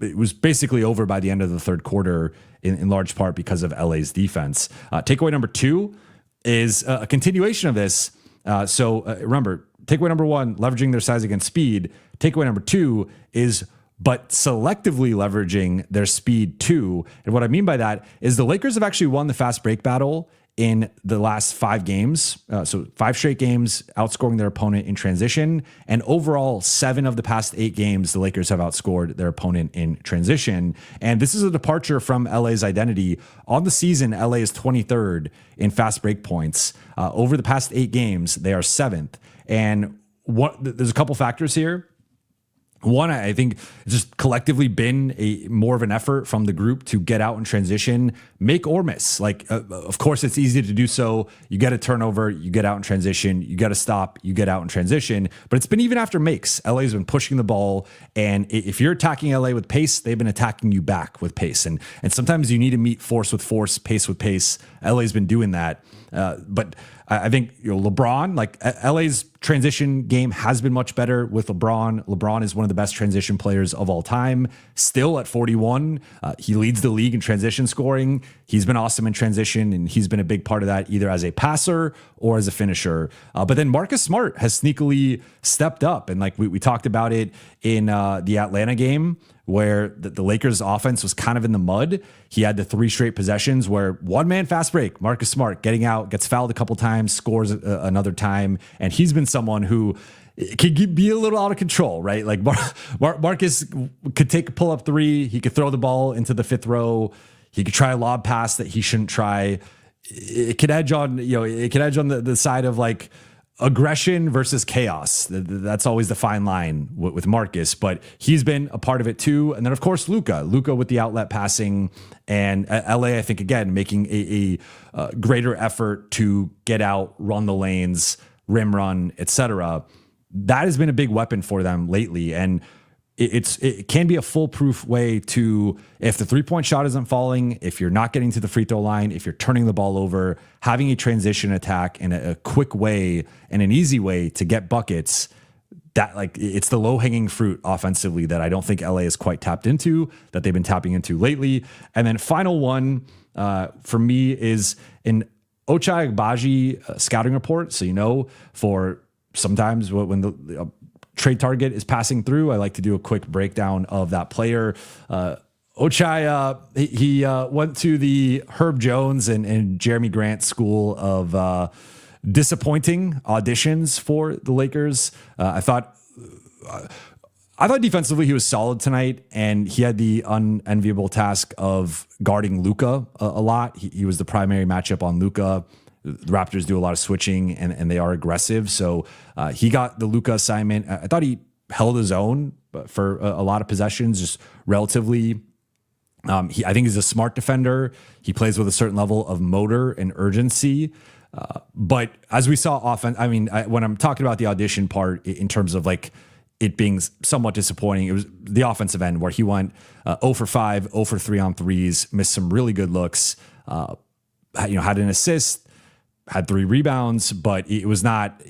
it was basically over by the end of the third quarter in large part because of LA's defense. Takeaway number 2 is a continuation of this. Remember, takeaway number 1, leveraging their size against speed. Takeaway number 2 is but selectively leveraging their speed too. And what I mean by that is the Lakers have actually won the fast break battle in the last 5 games. So 5 straight games outscoring their opponent in transition. And overall, 7 of the past 8 games, the Lakers have outscored their opponent in transition. And this is a departure from LA's identity. On the season, LA is 23rd in fast break points. Over the past 8 games, they are 7th. And there's a couple factors here. One, I think it's just collectively been more of an effort from the group to get out in transition, make or miss. Like, of course, it's easy to do so. You get a turnover, you get out in transition, you get a stop, you get out in transition. But it's been even after makes. LA's been pushing the ball. And if you're attacking LA with pace, they've been attacking you back with pace. And sometimes you need to meet force with force, pace with pace. LA's been doing that. But I think LeBron, like LA's transition game has been much better with LeBron. LeBron is one of the best transition players of all time. Still at 41, he leads the league in transition scoring. He's been awesome in transition, and he's been a big part of that either as a passer or as a finisher. But then Marcus Smart has sneakily stepped up, and like we talked about it in the Atlanta game, where the Lakers offense was kind of in the mud. He had the 3 straight possessions where one-man fast break, Marcus Smart getting out, gets fouled a couple times, scores another time. And he's been someone who could be a little out of control, right? Like Marcus could take a pull-up 3. He could throw the ball into the 5th row. He could try a lob pass that he shouldn't try. It could edge on, the side of like aggression versus chaos. That's always the fine line with Marcus, but he's been a part of it too. And then of course, Luka with the outlet passing, and LA, I think again, making a greater effort to get out, run the lanes, rim run, etc. that has been a big weapon for them lately. And it can be a foolproof way to, if the 3-point shot isn't falling, if you're not getting to the free throw line, if you're turning the ball over, having a transition attack in a quick way and an easy way to get buckets, that like it's the low hanging fruit offensively that I don't think LA is quite tapped into, that they've been tapping into lately. And then final one for me is an Ochai Agbaji scouting report. So, for sometimes when the trade target is passing through, I like to do a quick breakdown of that player. Ochai, he went to the Herb Jones and Jeremy Grant school of disappointing auditions for the Lakers. I thought defensively he was solid tonight, and he had the unenviable task of guarding Luka a lot. He was the primary matchup on Luka. The Raptors do a lot of switching, and they are aggressive. So he got the Luka assignment. I thought he held his own for a lot of possessions, just relatively. I think he's a smart defender. He plays with a certain level of motor and urgency. But as we saw often, when I'm talking about the audition part in terms of like it being somewhat disappointing, it was the offensive end where he went 0 for 5, 0 for 3 on threes, missed some really good looks, had an assist, had 3 rebounds, but it was not,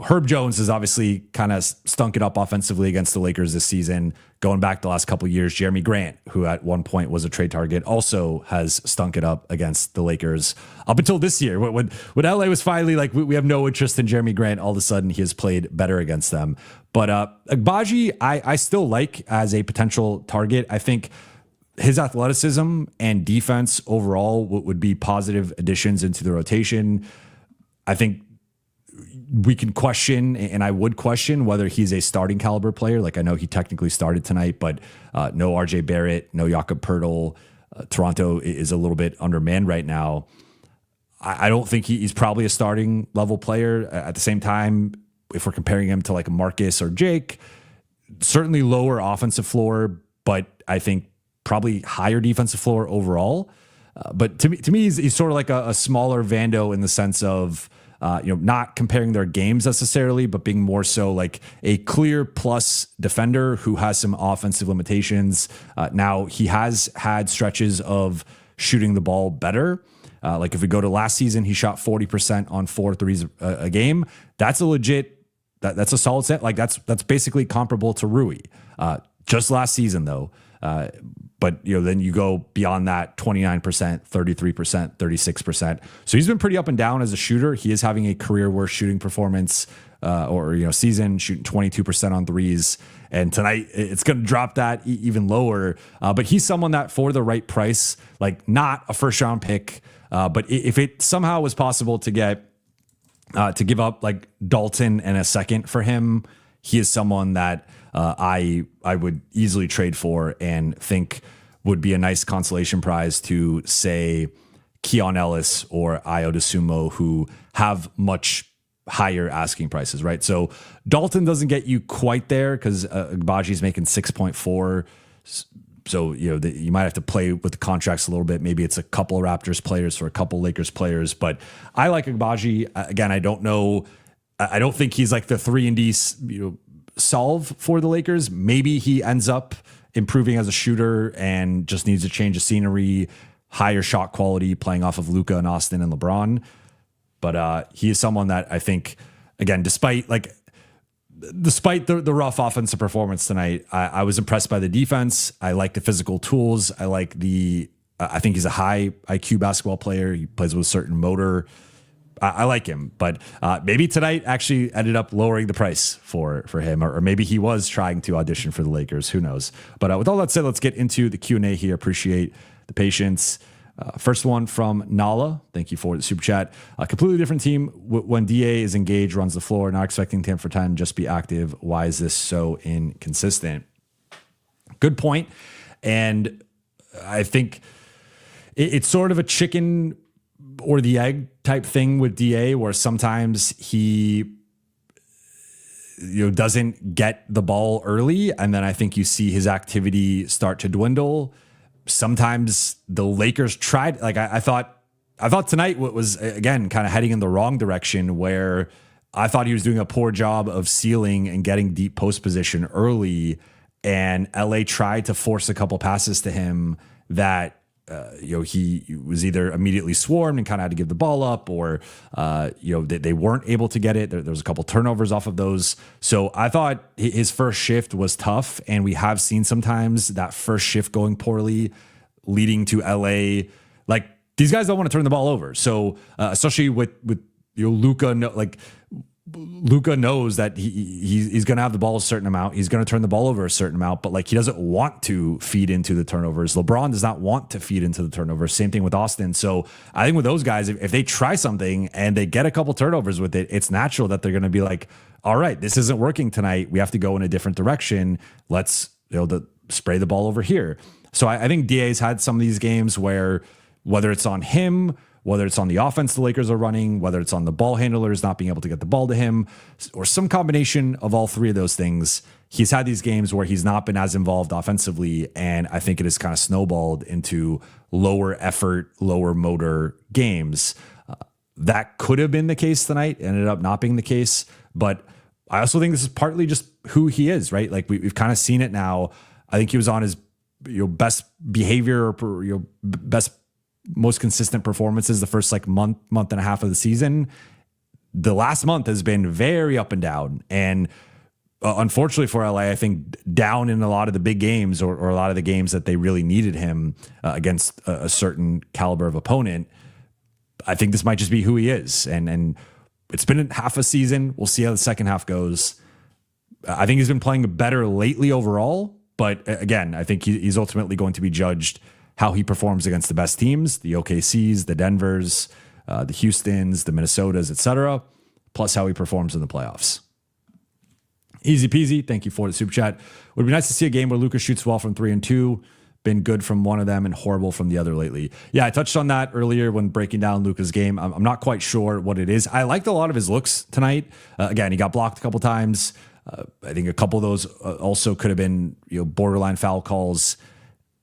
Herb Jones has obviously kind of stunk it up offensively against the Lakers this season. Going back the last couple of years, Jeremy Grant, who at one point was a trade target, also has stunk it up against the Lakers up until this year. When LA was finally like, we have no interest in Jeremy Grant, all of a sudden he has played better against them. But Agbaji, I still like as a potential target. I think his athleticism and defense overall would be positive additions into the rotation. I think we can question, and I would question, whether he's a starting caliber player. Like, I know he technically started tonight, but no RJ Barrett, no Jakob Poeltl. Toronto is a little bit undermanned right now. I don't think he's probably a starting level player. At the same time, if we're comparing him to like a Marcus or Jake, certainly lower offensive floor, but I think probably higher defensive floor overall. But to me, he's sort of like a smaller Vando in the sense of, not comparing their games necessarily, but being more so like a clear plus defender who has some offensive limitations. Now he has had stretches of shooting the ball better. Like if we go to last season, he shot 40% on 4 threes a game. That's a legit, that's a solid set. Like that's basically comparable to Rui. Just last season though. But then you go beyond that, 29%, 33%, 36%. So he's been pretty up and down as a shooter. He is having a career worst shooting performance season, shooting 22% on threes. And tonight it's going to drop that even lower. But he's someone that for the right price, like not a first round pick, but if it somehow was possible to get to give up like Dalton and a second for him, he is someone that I would easily trade for and think would be a nice consolation prize to, say, Keon Ellis or Ayo DeSumo, who have much higher asking prices, right? So Dalton doesn't get you quite there because Agbaji's making 6.4. So, you might have to play with the contracts a little bit. Maybe it's a couple of Raptors players or a couple Lakers players, but I like Agbaji. Again, I don't know. I don't think he's like the 3-and-D, solve for the Lakers. Maybe he ends up improving as a shooter and just needs a change of scenery, higher shot quality, playing off of Luka and Austin and LeBron. But he is someone that I think, again, despite the rough offensive performance tonight, I was impressed by the defense. I like the physical tools. I think he's a high IQ basketball player. He plays with a certain motor. I like him, but maybe tonight actually ended up lowering the price for him, or maybe he was trying to audition for the Lakers. Who knows? But with all that said, let's get into the Q&A here. Appreciate the patience. First one from Nala. Thank you for the super chat. A completely different team when DA is engaged, runs the floor, not expecting 10 for 10, just be active. Why is this so inconsistent? Good point. And I think it's sort of a chicken or the egg type thing with DA, where sometimes he doesn't get the ball early, and then I think you see his activity start to dwindle. Sometimes the Lakers tried, like I thought tonight was again kind of heading in the wrong direction, where I thought he was doing a poor job of sealing and getting deep post position early. And LA tried to force a couple passes to him that, he was either immediately swarmed and kind of had to give the ball up, or, they weren't able to get it. There was a couple turnovers off of those. So I thought his first shift was tough. And we have seen sometimes that first shift going poorly, leading to LA. Like, these guys don't want to turn the ball over. So especially with Luka, Luka knows that he's going to have the ball a certain amount. He's going to turn the ball over a certain amount, but like, he doesn't want to feed into the turnovers. LeBron does not want to feed into the turnovers. Same thing with Austin. So I think with those guys, if they try something and they get a couple turnovers with it, it's natural that they're going to be like, all right, this isn't working tonight. We have to go in a different direction. Let's spray the ball over here. So I think DA's had some of these games where, whether it's on him, whether it's on the offense the Lakers are running, whether it's on the ball handlers not being able to get the ball to him, or some combination of all three of those things, he's had these games where he's not been as involved offensively, and I think it has kind of snowballed into lower effort, lower motor games. That could have been the case tonight, ended up not being the case, but I also think this is partly just who he is, right? Like, we've kind of seen it now. I think he was on his best behavior, or best, most consistent performances the first month and a half of the season. The last month has been very up and down. And unfortunately for LA, I think down in a lot of the big games, or a lot of the games that they really needed him against a certain caliber of opponent. I think this might just be who he is. And it's been half a season. We'll see how the second half goes. I think he's been playing better lately overall. But again, I think he's ultimately going to be judged how he performs against the best teams, the OKCs, the Denvers, the Houstons, the Minnesotas, etc., plus how he performs in the playoffs. Easy peasy. Thank you for the super chat. Would be nice to see a game where Luka shoots well from 3 and 2. Been good from one of them and horrible from the other lately. Yeah, I touched on that earlier when breaking down Luka's game. I'm not quite sure what it is. I liked a lot of his looks tonight. Again, he got blocked a couple times. I think a couple of those also could have been borderline foul calls.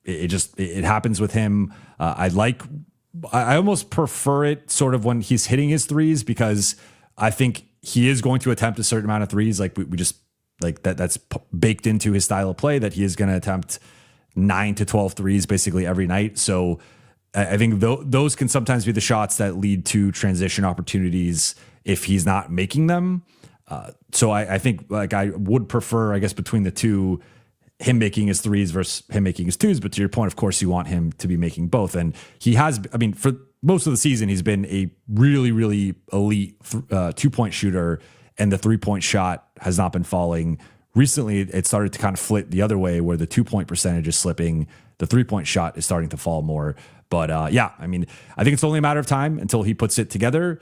It happens with him. I almost prefer it sort of when he's hitting his threes, because I think he is going to attempt a certain amount of threes. Like, we just like that's baked into his style of play, that he is going to attempt 9 to 12 threes basically every night. So I think those can sometimes be the shots that lead to transition opportunities if he's not making them. So I think I would prefer, I guess, between the two, him making his threes versus him making his twos. But to your point, of course, you want him to be making both. And he has, for most of the season, he's been a really, really elite 2-point shooter, and the 3-point shot has not been falling. Recently, it started to kind of flip the other way, where the 2-point percentage is slipping. The 3-point shot is starting to fall more. But I think it's only a matter of time until he puts it together.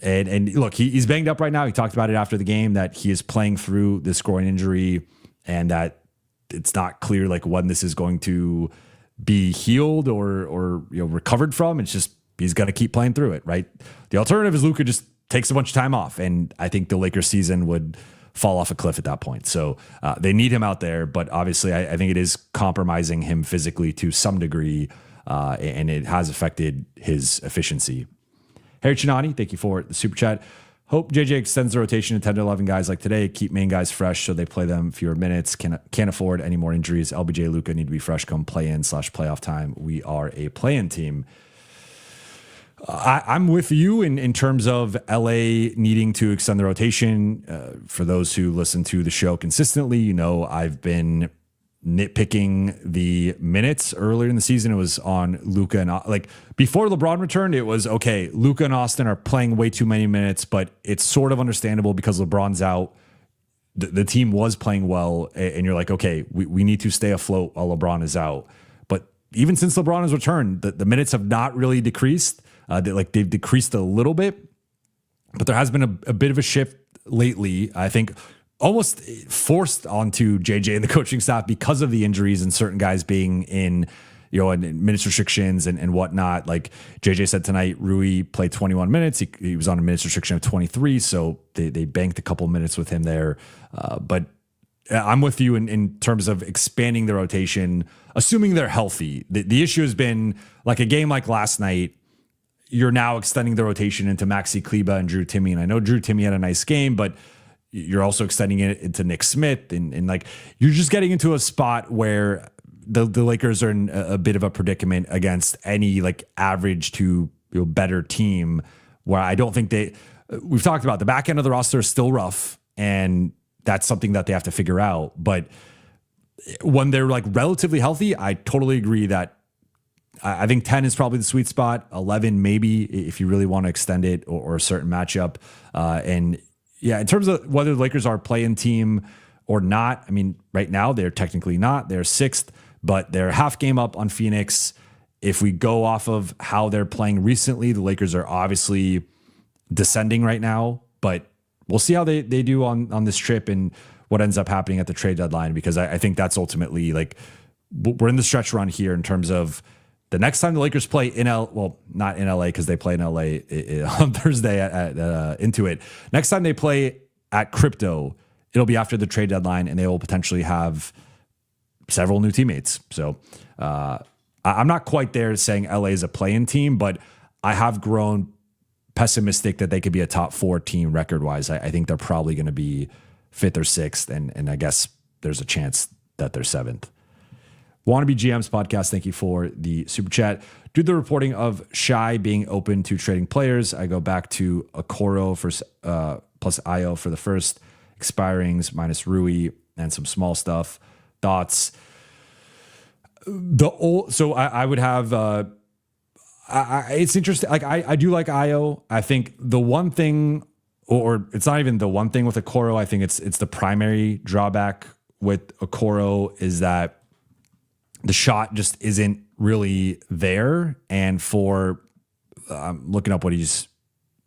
And look, he's banged up right now. He talked about it after the game, that he is playing through this groin injury, and that it's not clear when this is going to be healed or recovered from. It's just, he's going to keep playing through it, right? The alternative is Luka just takes a bunch of time off, and I think the Lakers season would fall off a cliff at that point. So they need him out there, but obviously I think it is compromising him physically to some degree, and it has affected his efficiency. Harry Chinani, thank you for the super chat. Hope JJ extends the rotation to 10 to 11 guys like today. Keep main guys fresh so they play them fewer minutes. Can't afford any more injuries. LBJ, Luka need to be fresh come play-in/playoff time. We are a play-in team. I'm with you in terms of LA needing to extend the rotation. For those who listen to the show consistently, I've been nitpicking the minutes earlier in the season. It was on Luka, and before LeBron returned, it was okay. Luka and Austin are playing way too many minutes, but it's sort of understandable because LeBron's out. The team was playing well, and you're like, okay, we need to stay afloat while LeBron is out. But even since LeBron has returned, the minutes have not really decreased. They've decreased a little bit, but there has been a bit of a shift lately. I think almost forced onto JJ and the coaching staff because of the injuries and certain guys being in, and minutes restrictions and whatnot. Like JJ said tonight, Rui played 21 minutes. He was on a minutes restriction of 23. So they banked a couple minutes with him there. But I'm with you in terms of expanding the rotation, assuming they're healthy. The issue has been like a game like last night. you're now extending the rotation into Maxi Kleba and Drew Timme. And I know Drew Timme had a nice game, but you're also extending it into Nick Smith. And like, you're just getting into a spot where the Lakers are in a bit of a predicament against any like average to better team, where I don't think we've talked about the back end of the roster is still rough, and that's something that they have to figure out. But when they're like relatively healthy, I totally agree that I think 10 is probably the sweet spot. 11, maybe, if you really want to extend it, or a certain matchup. And yeah, in terms of whether the Lakers are a play-in team or not, I mean, right now they're technically not. They're 6th, but they're half game up on Phoenix. If we go off of how they're playing recently, the Lakers are obviously descending right now, but we'll see how they do on this trip and what ends up happening at the trade deadline, because I think that's ultimately like, we're in the stretch run here in terms of the next time the Lakers play in not in LA, because they play in LA on Thursday at Intuit. Next time they play at Crypto, it'll be after the trade deadline, and they will potentially have several new teammates. So I'm not quite there saying LA is a play-in team, but I have grown pessimistic that they could be a top 4 team record-wise. I think they're probably going to be 5th or 6th, and I guess there's a chance that they're 7th. Wannabe GMs podcast, thank you for the super chat. Due to the reporting of Shai being open to trading players, I go back to Okoro for plus Io for the first, expirings minus Rui, and some small stuff. Thoughts? So I would have. It's interesting. Like I do like Io. I think the one thing, or it's not even the one thing with Okoro. I think it's the primary drawback with Okoro is that the shot just isn't really there. And I'm looking up what he's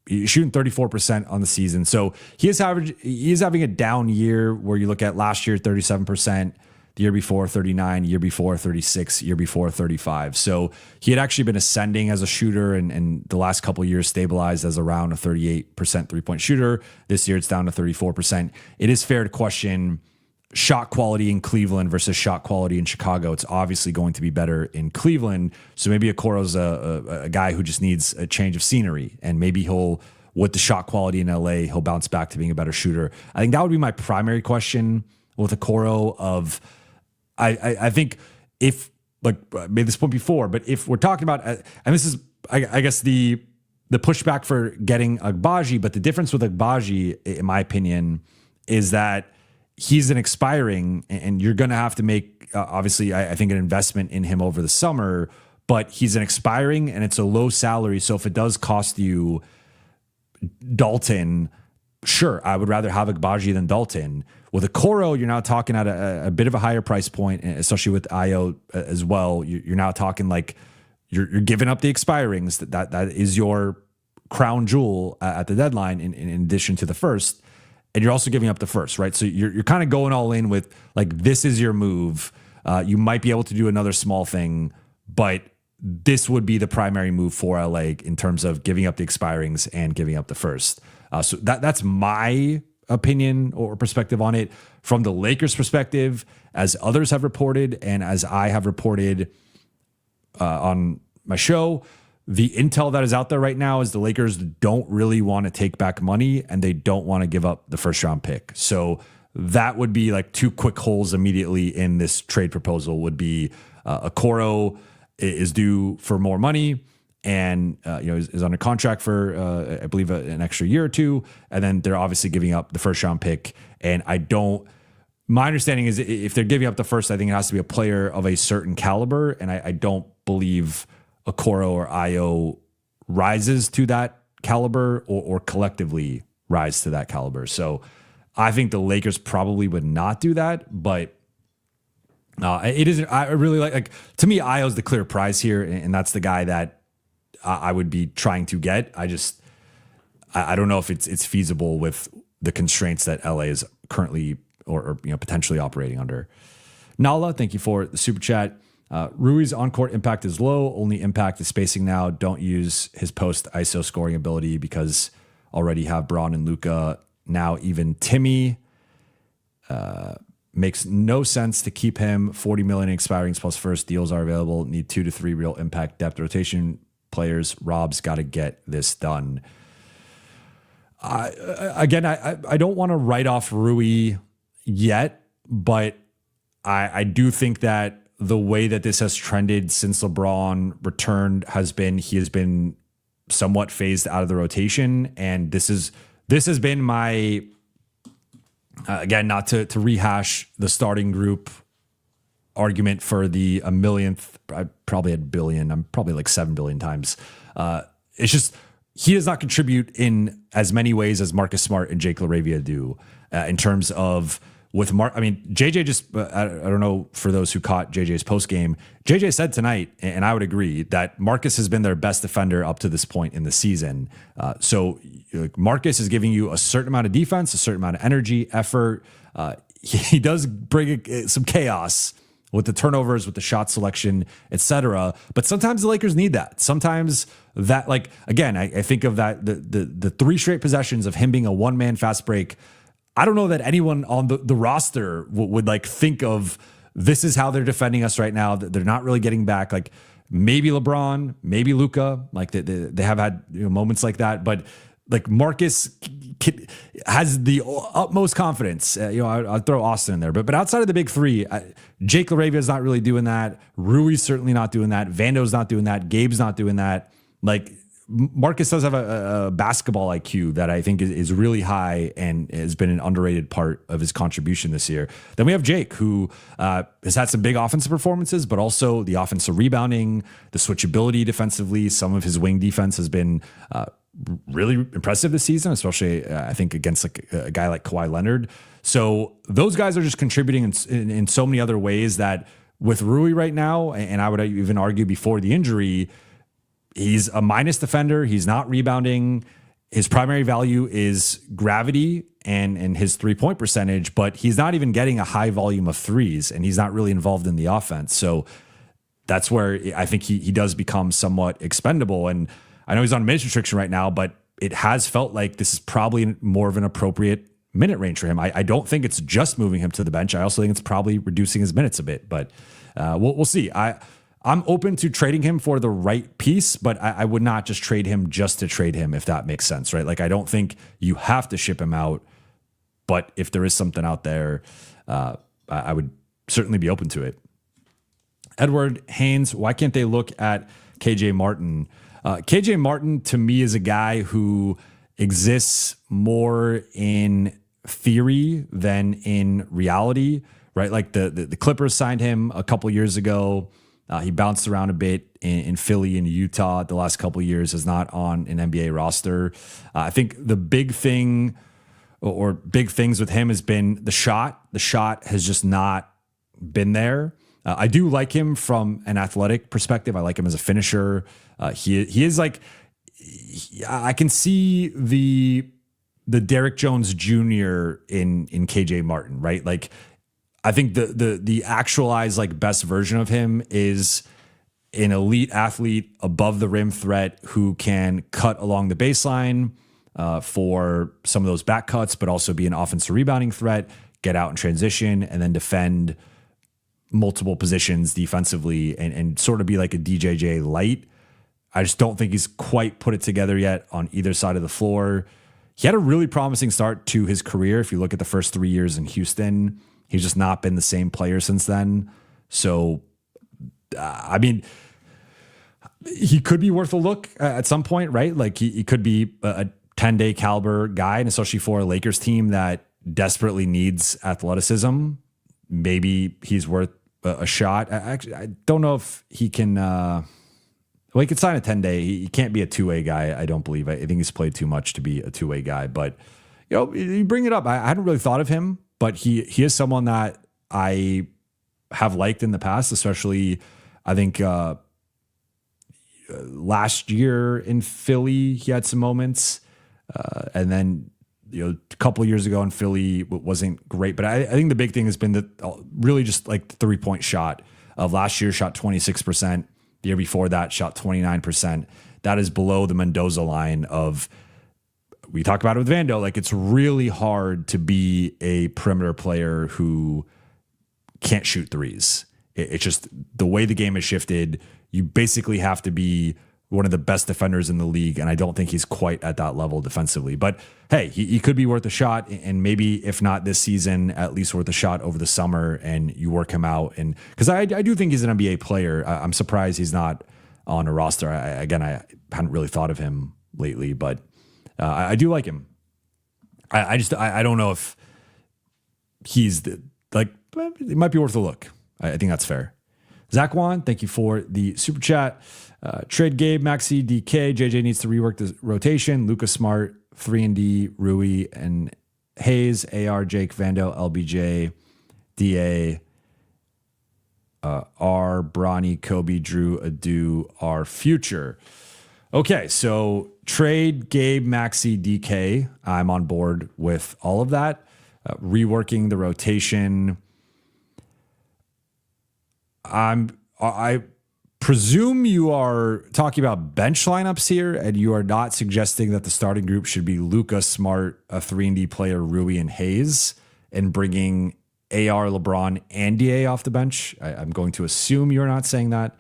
shooting 34% on the season. So he is having a down year where you look at last year, 37%, the year before 39, year before 36, year before 35. So he had actually been ascending as a shooter, and the last couple of years stabilized as around a 38% 3-point shooter. This year it's down to 34%. It is fair to question shot quality in Cleveland versus shot quality in Chicago. It's obviously going to be better in Cleveland. So maybe Okoro's a guy who just needs a change of scenery, and maybe with the shot quality in LA, he'll bounce back to being a better shooter. I think that would be my primary question with Okoro. I think if, like, I made this point before, but if we're talking about, and this is, I guess the pushback for getting Agbaji, but the difference with Agbaji, in my opinion, is that he's an expiring, and you're going to have to make, obviously, I think, an investment in him over the summer, but he's an expiring and it's a low salary. So if it does cost you Dalton, sure, I would rather have Agbaji than Dalton. With Okoro, you're now talking at a bit of a higher price point, especially with Io as well. You're now talking like you're giving up the expirings. That is your crown jewel at the deadline in addition to the first. And you're also giving up the first, right? So you're kind of going all in with, like, this is your move. You might be able to do another small thing, but this would be the primary move for LA in terms of giving up the expirings and giving up the first. So that's my opinion or perspective on it. From the Lakers' perspective, as others have reported and as I have reported on my show, the intel that is out there right now is the Lakers don't really want to take back money, and they don't want to give up the first round pick. So that would be like 2 quick holes immediately in this trade proposal. Would be Okoro is due for more money, and is under contract for I believe an extra year or 2, and then they're obviously giving up the first round pick. And my understanding is if they're giving up the first, I think it has to be a player of a certain caliber, and I don't believe Okoro or Io rises to that caliber or collectively rise to that caliber. So I think the Lakers probably would not do that, but it isn't. I really like to me, Io's the clear prize here, and that's the guy that I would be trying to get. I don't know if it's feasible with the constraints that LA is currently or potentially operating under. Nala, thank you for the super chat. Rui's on-court impact is low. Only impact is spacing now. Don't use his post ISO scoring ability because already have Braun and Luka. Now even Timmy. Makes no sense to keep him. 40 million expirings plus first deals are available. Need 2 to 3 real impact depth rotation players. Rob's got to get this done. I don't want to write off Rui yet, but I do think that the way that this has trended since LeBron returned he has been somewhat phased out of the rotation. And this has been my, again, not to rehash the starting group argument for the a millionth, I probably had billion, I'm probably like 7 billion times. It's just, he does not contribute in as many ways as Marcus Smart and Jake LaRavia do in terms of JJ just, I don't know for those who caught JJ's post game, JJ said tonight, and I would agree, that Marcus has been their best defender up to this point in the season. So Marcus is giving you a certain amount of defense, a certain amount of energy, effort. He does bring some chaos with the turnovers, with the shot selection, etc. But sometimes the Lakers need that. Sometimes that, like, again, I think of that, the 3 straight possessions of him being a one-man fast break. I don't know that anyone on the roster would like think of this is how they're defending us right now. They're not really getting back. Like maybe LeBron, maybe Luka, like they have had moments like that. But like Marcus has the utmost confidence. I'd throw Austin in there. But outside of the big 3, Jake LaRavia is not really doing that. Rui's certainly not doing that. Vando's not doing that. Gabe's not doing that. Like Marcus does have a basketball IQ that I think is really high and has been an underrated part of his contribution this year. Then we have Jake, who has had some big offensive performances, but also the offensive rebounding, the switchability defensively. Some of his wing defense has been really impressive this season, especially I think against like a guy like Kawhi Leonard. So those guys are just contributing in so many other ways that with Rui right now, and I would even argue before the injury, he's a minus defender. He's not rebounding. His primary value is gravity and his 3-point percentage, but he's not even getting a high volume of threes, and he's not really involved in the offense. So that's where I think he does become somewhat expendable. And I know he's on minutes restriction right now, but it has felt like this is probably more of an appropriate minute range for him. I don't think it's just moving him to the bench. I also think it's probably reducing his minutes a bit, but we'll see. I'm open to trading him for the right piece, but I would not just trade him just to trade him, if that makes sense, right? Like, I don't think you have to ship him out, but if there is something out there, I would certainly be open to it. Edward Haynes, why can't they look at KJ Martin? KJ Martin, to me, is a guy who exists more in theory than in reality, right? Like the Clippers signed him a couple years ago. He bounced around a bit in Philly and Utah the last couple of years, is not on an NBA roster. I think the big thing or big things with him has been the shot. The shot has just not been there. I do like him from an athletic perspective. I like him as a finisher. He is like, I can see the Derrick Jones Jr. in KJ Martin, right? Like, I think the actualized like best version of him is an elite athlete, above the rim threat who can cut along the baseline for some of those back cuts, but also be an offensive rebounding threat, get out in transition, and then defend multiple positions defensively and sort of be like a DJJ light. I just don't think he's quite put it together yet on either side of the floor. He had a really promising start to his career. If you look at the first 3 years in Houston, he's just not been the same player since then. So, I mean, he could be worth a look at some point, right? Like he could be a 10-day caliber guy, and especially for a Lakers team that desperately needs athleticism. Maybe he's worth a shot. I don't know if he can. Well, he could sign a 10-day. He can't be a two-way guy, I don't believe. I think he's played too much to be a two-way guy. But you bring it up. I hadn't really thought of him, but he is someone that I have liked in the past, especially I think last year in Philly he had some moments, and then a couple of years ago in Philly wasn't great. But I think the big thing has been that really just like the 3-point shot of last year, shot 26%. The year before that, shot 29%. That is below the Mendoza line of, we talked about it with Vando, like it's really hard to be a perimeter player who can't shoot threes. It's just the way the game has shifted. You basically have to be one of the best defenders in the league, and I don't think he's quite at that level defensively. But hey, he could be worth a shot, and maybe if not this season, at least worth a shot over the summer, and you work him out. And because I do think he's an NBA player. I'm surprised he's not on a roster. I hadn't really thought of him lately, but I do like him. I don't know if he's it might be worth a look. I think that's fair. Zach Wan, thank you for the super chat. Trade Gabe, Maxi, DK. JJ needs to rework the rotation. Luka Smart, 3-and-D, Rui, and Hayes, AR, Jake, Vando, LBJ, DA, R, Bronny, Kobe, Drew, Adu, our future. Okay, so trade Gabe, Maxi, DK. I'm on board with all of that. Reworking the rotation. I presume you are talking about bench lineups here, and you are not suggesting that the starting group should be Luka, Smart, a 3-and-D player, Rui, and Hayes, and bringing AR, LeBron, and DA off the bench. I'm going to assume you're not saying that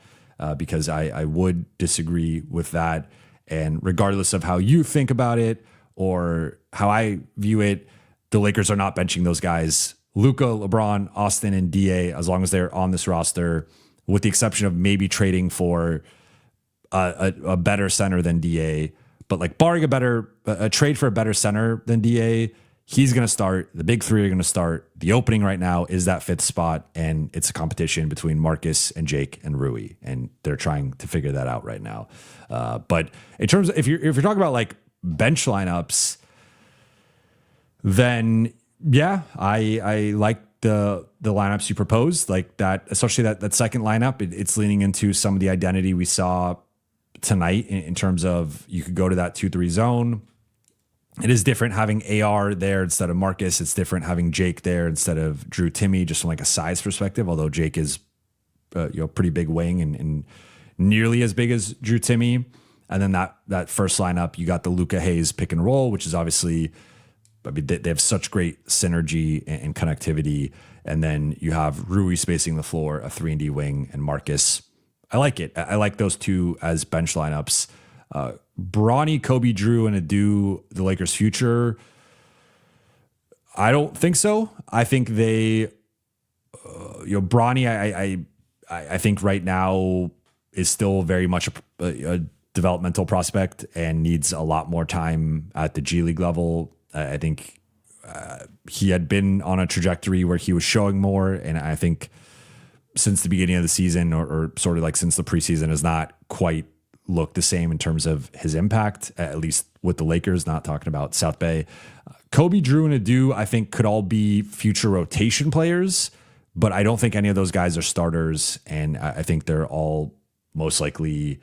because I would disagree with that. And regardless of how you think about it or how I view it, the Lakers are not benching those guys. Luka, LeBron, Austin, and DA, as long as they're on this roster, with the exception of maybe trading for a better center than DA. But like barring a trade for a better center than DA, he's going to start. The big three are going to start. The opening right now is that 5th spot, and it's a competition between Marcus and Jake and Rui, and they're trying to figure that out right now. But in terms of if you're talking about like bench lineups, then yeah, I like the lineups you proposed, like that, especially that second lineup. It's leaning into some of the identity we saw tonight in terms of you could go to that 2-3 zone. It is different having AR there instead of Marcus. It's different having Jake there instead of Drew Timmy, just from like a size perspective, although Jake is pretty big wing and nearly as big as Drew Timmy. And then that first lineup, you got the Luka Hayes pick and roll, which is obviously, I mean, they have such great synergy and connectivity. And then you have Rui spacing the floor, a 3-and-D wing, and Marcus. I like it. I like those two as bench lineups. Bronny, Kobe, Drew, and Adu, the Lakers' future. I don't think so. I think they, Bronny, I think right now is still very much a developmental prospect and needs a lot more time at the G League level. I think he had been on a trajectory where he was showing more, and I think since the beginning of the season, or sort of like since the preseason, has not quite looked the same in terms of his impact, at least with the Lakers, not talking about South Bay. Kobe, Drew, and Adu, I think could all be future rotation players, but I don't think any of those guys are starters, and I think they're all most likely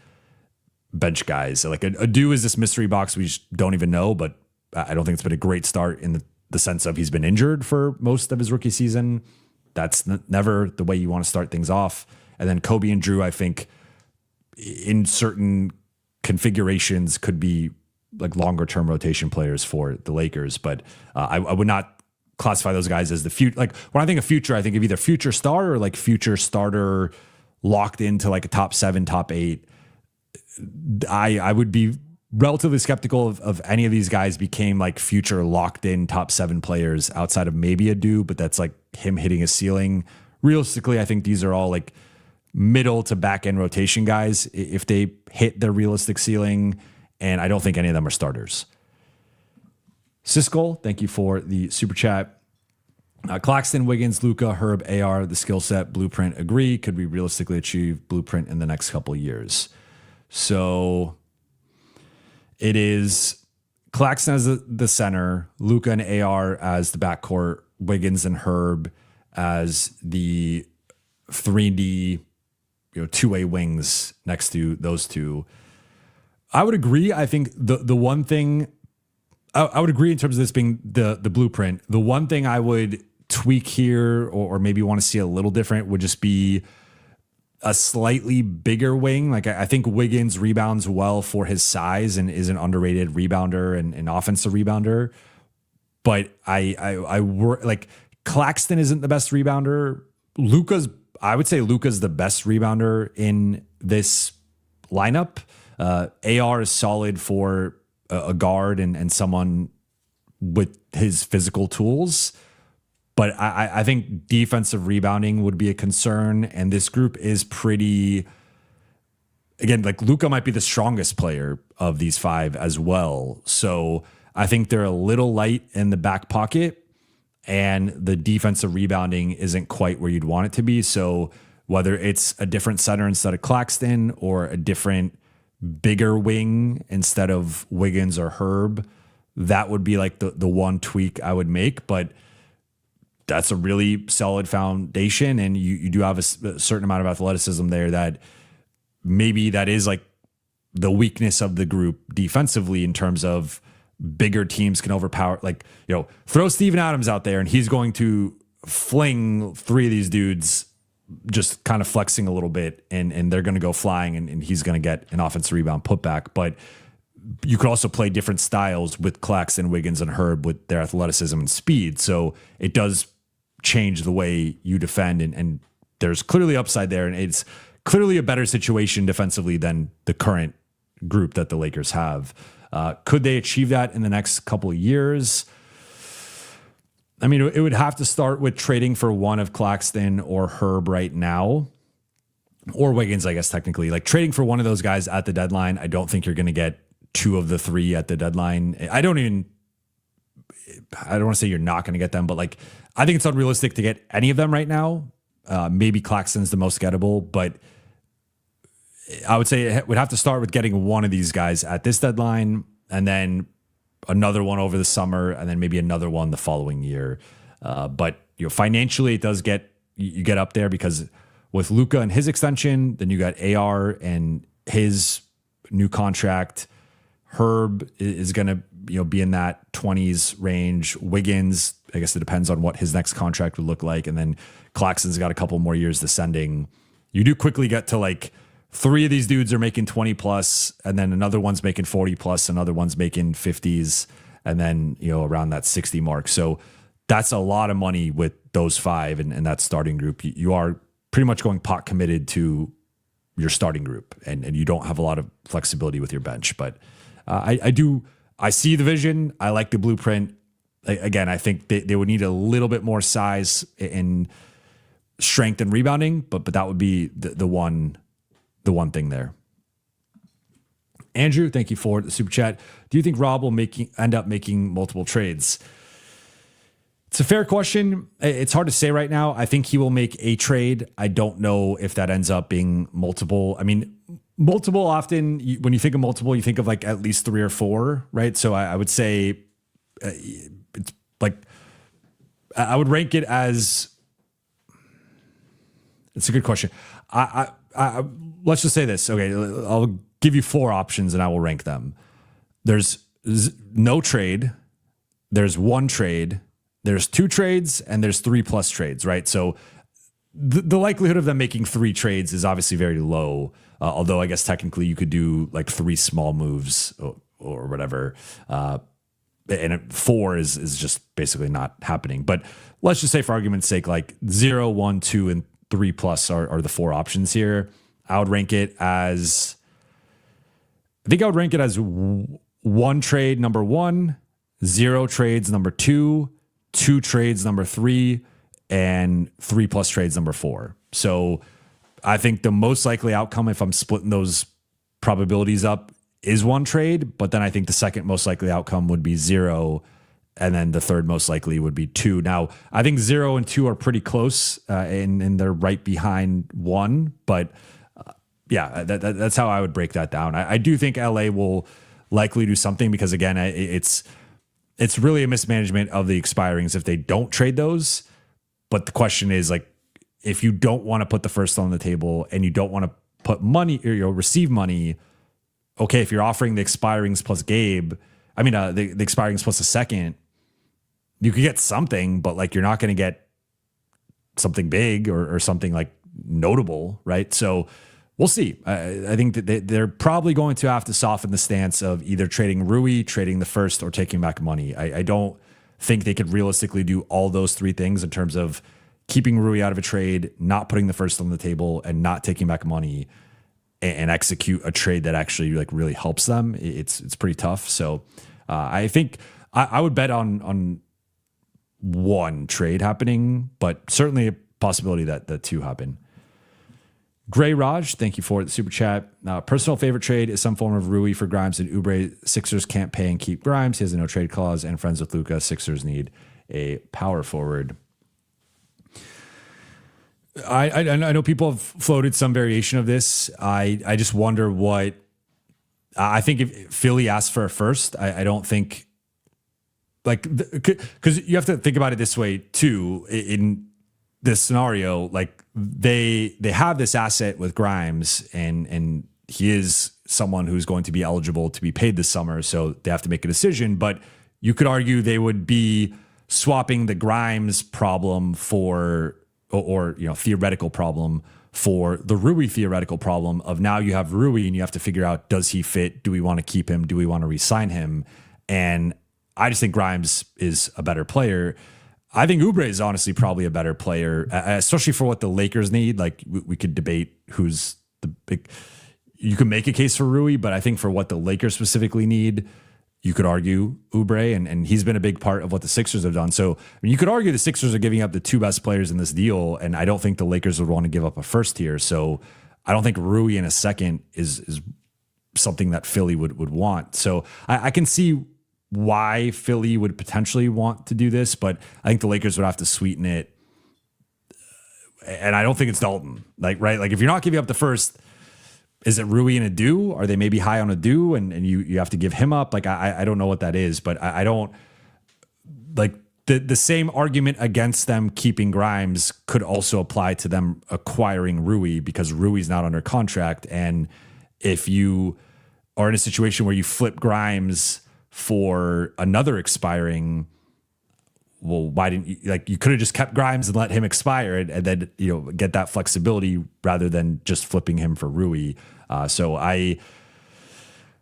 bench guys. Like Adu is this mystery box we just don't even know, but I don't think it's been a great start in the sense of he's been injured for most of his rookie season. That's never the way you want to start things off. And then Kobe and Drew, I think in certain configurations could be like longer term rotation players for the Lakers, but I would not classify those guys as the future. Like when I think of future, I think of either future star or like future starter locked into like a top 7, top 8. I would be relatively skeptical of any of these guys became like future locked in top 7 players outside of maybe Adu, but that's like him hitting a ceiling. Realistically, I think these are all like middle to back end rotation guys if they hit their realistic ceiling, and I don't think any of them are starters. Siskel, thank you for the super chat. Claxton, Wiggins, Luka, Herb, AR, the skill set, blueprint, agree. Could we realistically achieve blueprint in the next couple of years? So it is Claxton as the center, Luka and AR as the backcourt, Wiggins and Herb as the 3D, two-way wings next to those two. I would agree. I think the one thing I would agree in terms of this being the blueprint. The one thing I would tweak here or maybe want to see a little different would just be a slightly bigger wing. Like I think Wiggins rebounds well for his size and is an underrated rebounder and an offensive rebounder. But I like Claxton isn't the best rebounder. I would say Luka's the best rebounder in this lineup. AR is solid for a guard and someone with his physical tools. But I think defensive rebounding would be a concern. And this group is pretty, again, like Luka might be the strongest player of these five as well. So I think they're a little light in the back pocket, and the defensive rebounding isn't quite where you'd want it to be. So whether it's a different center instead of Claxton or a different bigger wing instead of Wiggins or Herb, that would be like the one tweak I would make. But that's a really solid foundation, and you do have a certain amount of athleticism there that maybe that is like the weakness of the group defensively in terms of bigger teams can overpower, like, throw Steven Adams out there and he's going to fling three of these dudes just kind of flexing a little bit and they're going to go flying and he's going to get an offensive rebound putback. But you could also play different styles with Claxton, Wiggins, and Herb with their athleticism and speed. So it does change the way you defend, and there's clearly upside there, and it's clearly a better situation defensively than the current group that the Lakers have. Could they achieve that in the next couple of years? I mean, it would have to start with trading for one of Claxton or Herb right now, or Wiggins, I guess, technically. Like trading for one of those guys at the deadline. I don't think you're going to get two of the three at the deadline. I don't want to say you're not going to get them, but like, I think it's unrealistic to get any of them right now. Maybe Claxton's the most gettable, but I would say it would have to start with getting one of these guys at this deadline, and then another one over the summer, and then maybe another one the following year. But financially, it does you get up there because with Luka and his extension, then you got AR and his new contract. Herb is going to be in that 20s range. Wiggins, I guess it depends on what his next contract would look like. And then Claxton's got a couple more years descending. You do quickly get to like three of these dudes are making 20 plus, and then another one's making 40 plus, another one's making 50s, and then around that 60 mark. So that's a lot of money with those five and that starting group. You are pretty much going pot committed to your starting group, and you don't have a lot of flexibility with your bench. But I see the vision. I like the blueprint. Again, I think they would need a little bit more size in strength and rebounding, but that would be the one thing there. Andrew, thank you for the super chat. Do you think Rob will end up making multiple trades? It's a fair question. It's hard to say right now. I think he will make a trade. I don't know if that ends up being multiple. I mean, multiple often, when you think of multiple, you think of like at least 3 or 4, right? So I would say it's like, I would rank it as, it's a good question. Let's just say this. Okay, I'll give you 4 options and I will rank them. There's no trade, there's 1 trade, there's 2 trades, and there's 3+ trades, right? So the likelihood of them making 3 trades is obviously very low. Although I guess technically you could do like 3 small moves or whatever. And 4 is just basically not happening. But let's just say for argument's sake, like 0, 1, 2, and 3+ are the 4 options here. I would rank it as, I think I would rank it as 1 trade, number 1, 0 trades, number 2, 2 trades, number 3, and 3+ trades, number 4. So I think the most likely outcome, if I'm splitting those probabilities up, is 1 trade. But then I think the second most likely outcome would be 0. And then the third most likely would be 2. Now, I think 0 and 2 are pretty close, and they're right behind 1. But yeah, that's how I would break that down. I do think LA will likely do something because, again, it's really a mismanagement of the expirings if they don't trade those. But the question is, like, if you don't want to put the first on the table and you don't want to put money or receive money, okay, if you're offering the expirings plus Gabe, the expirings plus a second, you could get something, but like you're not going to get something big or something like notable, right? So we'll see. I think that they're probably going to have to soften the stance of either trading Rui, trading the first, or taking back money. I don't think they could realistically do all those 3 things in terms of keeping Rui out of a trade, not putting the first on the table, and not taking back money and execute a trade that actually like really helps them, it's pretty tough. So I think I would bet on one trade happening, but certainly a possibility that the two happen. Gray Raj, thank you for the super chat. Personal favorite trade is some form of Rui for Grimes and Oubre. Sixers can't pay and keep Grimes. He has a no trade clause and friends with Luka. Sixers need a power forward. I know people have floated some variation of this. I just wonder what I think if Philly asks for a first. I don't think like because you have to think about it this way too. In this scenario, like they have this asset with Grimes, and he is someone who's going to be eligible to be paid this summer, so they have to make a decision. But you could argue they would be swapping the Grimes problem for, or theoretical problem for the Rui theoretical problem of now you have Rui and you have to figure out, does he fit? Do we want to keep him? Do we want to re-sign him? And I just think Grimes is a better player. I think Oubre is honestly probably a better player, especially for what the Lakers need. Like we could debate who's the big, you can make a case for Rui, but I think for what the Lakers specifically need, you could argue Oubre, and he's been a big part of what the Sixers have done. So you could argue the Sixers are giving up the two best players in this deal, and I don't think the Lakers would want to give up a first here. So I don't think Rui in a second is something that Philly would want. So I can see why Philly would potentially want to do this, but I think the Lakers would have to sweeten it. And I don't think it's Dalton. Right? Like if you're not giving up the first, is it Rui and Adu? Are they maybe high on Adu and you have to give him up? Like I don't know what that is, but I don't like the same argument against them keeping Grimes could also apply to them acquiring Rui, because Rui's not under contract. And if you are in a situation where you flip Grimes for another expiring, well, why didn't you, like, you could have just kept Grimes and let him expire and then, get that flexibility rather than just flipping him for Rui. So I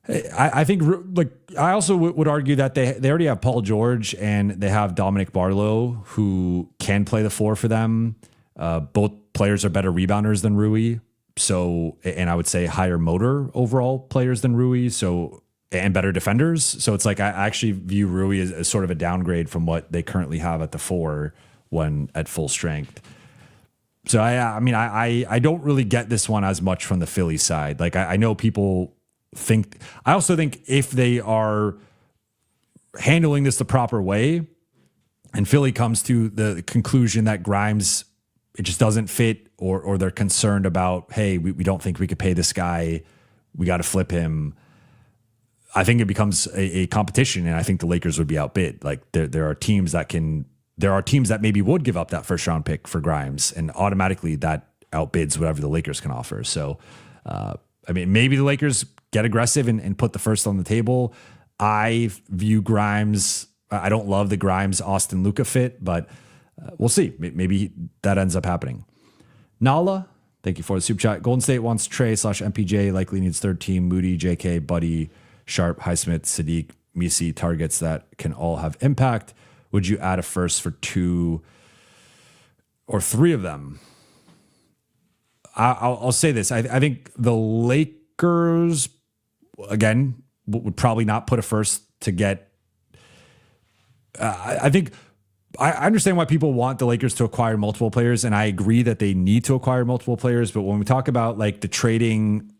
think, like, I also would argue that they already have Paul George and they have Dominic Barlow, who can play the four for them. Both players are better rebounders than Rui. So, and I would say higher motor overall players than Rui. So, and better defenders. So it's like I actually view Rui as sort of a downgrade from what they currently have at the four when at full strength. So I don't really get this one as much from the Philly side. Like I know people think, I also think if they are handling this the proper way and Philly comes to the conclusion that Grimes, it just doesn't fit, or they're concerned about, hey, we don't think we could pay this guy, we got to flip him. I think it becomes a competition, and I think the Lakers would be outbid. Like there are teams that maybe would give up that first round pick for Grimes, and automatically that outbids whatever the Lakers can offer. So, maybe the Lakers get aggressive and put the first on the table. I view Grimes. I don't love the Grimes Austin Luka fit, but we'll see. Maybe that ends up happening. Nala, thank you for the super chat. Golden State wants Trey/MPJ, likely needs third team, Moody, JK, Buddy, Sharp, Highsmith, Sadiq, Misi, targets that can all have impact. Would you add a first for two or three of them? I'll say this. I think the Lakers, again, would probably not put a first to get. I think I understand why people want the Lakers to acquire multiple players, and I agree that they need to acquire multiple players. But when we talk about like the trading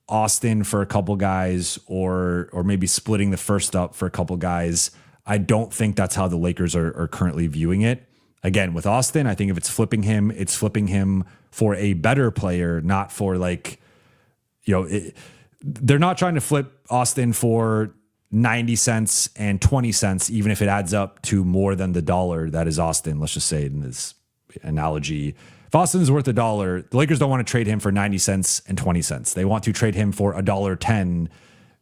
Austin for a couple guys, or maybe splitting the first up for a couple guys, I don't think that's how the Lakers are currently viewing it. Again, with Austin, I think if it's flipping him, it's flipping him for a better player, not for like, they're not trying to flip Austin for 90 cents and 20 cents, even if it adds up to more than the dollar that is Austin. Let's just say in this analogy, if Austin's worth $1, the Lakers don't want to trade him for 90 cents and 20 cents. They want to trade him for $1.10,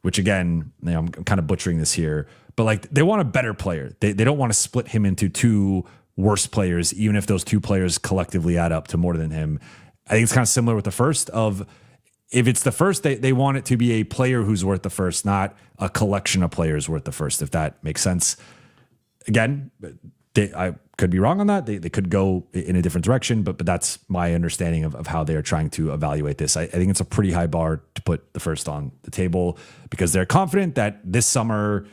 which again, I'm kind of butchering this here, but like they want a better player. They don't want to split him into two worse players, even if those two players collectively add up to more than him. I think it's kind of similar with the first of, if it's the first, they want it to be a player who's worth the first, not a collection of players worth the first, if that makes sense. Again, I could be wrong on that. They could go in a different direction, but that's my understanding of how they're trying to evaluate this. I think it's a pretty high bar to put the first on the table because they're confident that this summer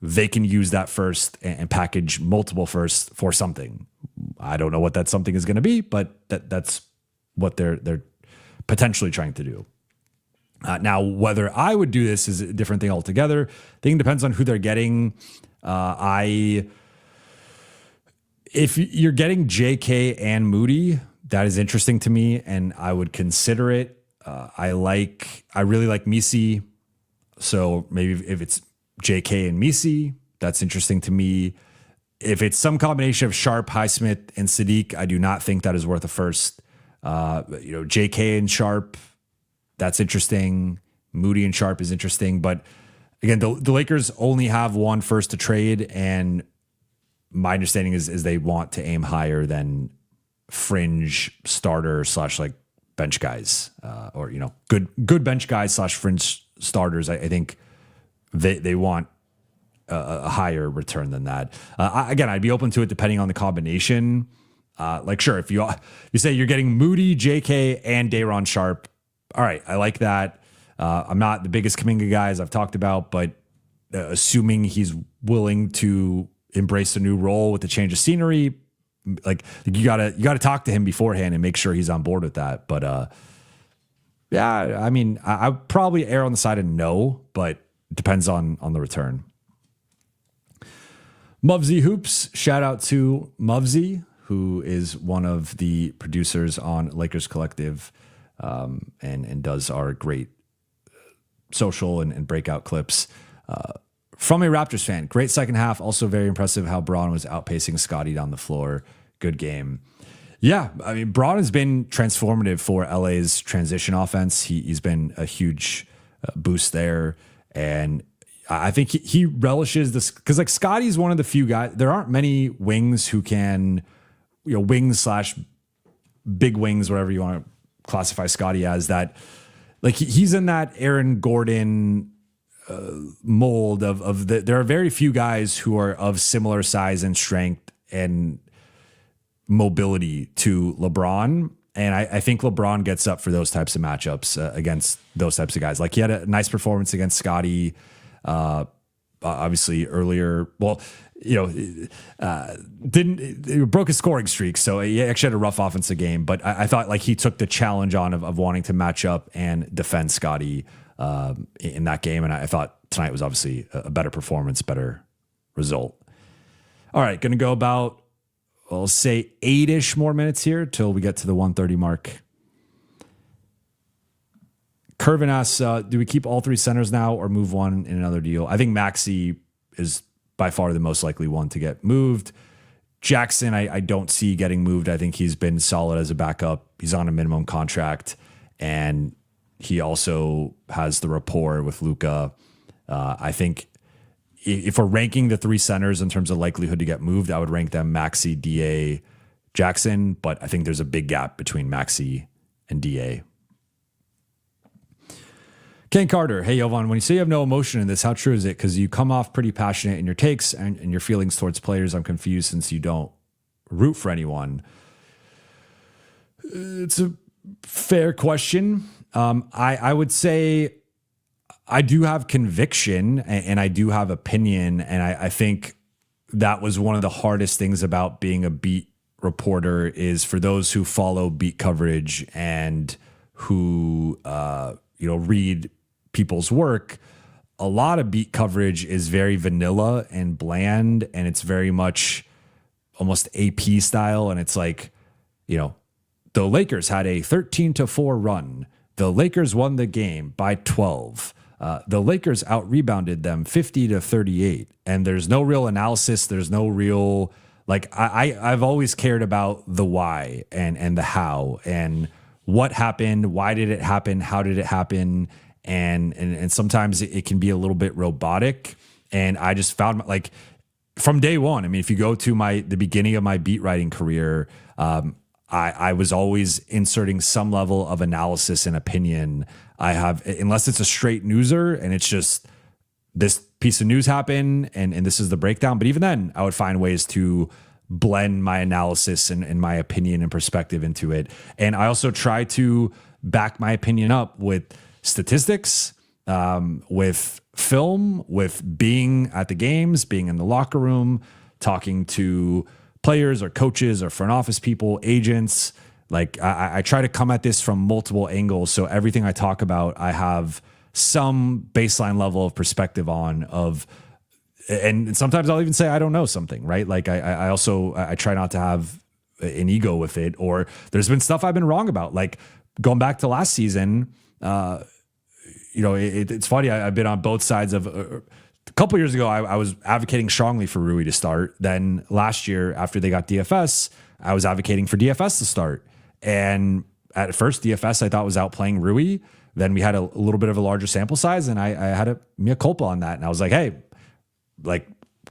they can use that first and package multiple firsts for something. I don't know what that something is going to be, but that's what they're potentially trying to do. Now, whether I would do this is a different thing altogether. I think it depends on who they're getting. If you're getting JK and Moody, that is interesting to me, and I would consider it. I really like Misi, so maybe if it's JK and Misi, that's interesting to me. If it's some combination of Sharp, Highsmith, and Sadiq, I do not think that is worth a first. JK and Sharp, that's interesting. Moody and Sharp is interesting, but again, the Lakers only have one first to trade, and my understanding is they want to aim higher than fringe starter / like bench guys, or good bench guys / fringe starters. I think they want a higher return than that. Again, I'd be open to it depending on the combination. Sure, if you say you're getting Moody, JK, and Day'Ron Sharp, all right, I like that. I'm not the biggest Kuminga guy, as I've talked about, but assuming he's willing to embrace a new role with the change of scenery, like you gotta talk to him beforehand and make sure he's on board with that. But yeah, I mean, I would probably err on the side of no, but it depends on the return. Muvsy Hoops, shout out to Muvsy, who is one of the producers on Lakers Collective, and does our great social and breakout clips. From a Raptors fan, great second half. Also very impressive how Braun was outpacing Scotty down the floor. Good game. Yeah, I mean, Braun has been transformative for LA's transition offense. He's been a huge boost there. And I think he relishes this because like Scotty's one of the few guys. There aren't many wings who can, wings / big wings, whatever you want to classify Scotty as, that like he's in that Aaron Gordon mold of there are very few guys who are of similar size and strength and mobility to LeBron. And I think LeBron gets up for those types of matchups against those types of guys. Like he had a nice performance against Scotty, obviously earlier. Well, it broke his scoring streak. So he actually had a rough offensive game, but I thought like he took the challenge on of wanting to match up and defend Scotty in that game. And I thought tonight was obviously a better performance, better result. All right. Going to go about, I'll say 8-ish more minutes here till we get to the 1:30 mark. Kervin asks, do we keep all three centers now or move one in another deal? I think Maxey is by far the most likely one to get moved. Jackson, I don't see getting moved. I think he's been solid as a backup. He's on a minimum contract, and he also has the rapport with Luka. I think if we're ranking the three centers in terms of likelihood to get moved, I would rank them Maxey, DA, Jackson, but I think there's a big gap between Maxey and DA. Ken Carter, hey, Jovan, when you say you have no emotion in this, how true is it? Because you come off pretty passionate in your takes and your feelings towards players. I'm confused since you don't root for anyone. It's a fair question. I would say I do have conviction and I do have opinion. And I think that was one of the hardest things about being a beat reporter is for those who follow beat coverage and who, read people's work. A lot of beat coverage is very vanilla and bland, and it's very much almost AP style. And it's like, the Lakers had a 13-4 run. The Lakers won the game by 12. The Lakers out-rebounded them 50-38. And there's no real analysis. There's no real, I've always cared about the why and the how and what happened. Why did it happen? How did it happen? And sometimes it can be a little bit robotic. And I just found from day one, I mean, if you go to the beginning of my beat writing career, I was always inserting some level of analysis and opinion. I have, unless it's a straight newser and it's just this piece of news happened and this is the breakdown. But even then I would find ways to blend my analysis and my opinion and perspective into it. And I also try to back my opinion up with statistics, with film, with being at the games, being in the locker room, talking to players or coaches or front office people, agents. Like I try to come at this from multiple angles. So everything I talk about, I have some baseline level of perspective on and sometimes I'll even say, I don't know something, right? Like I try not to have an ego with it, or there's been stuff I've been wrong about. Like going back to last season, it's funny. I've been on both sides of a couple years ago. I was advocating strongly for Rui to start. Then last year, after they got DFS, I was advocating for DFS to start. And at first, DFS I thought was outplaying Rui. Then we had a little bit of a larger sample size, and I had a mea culpa on that. And I was like, hey, like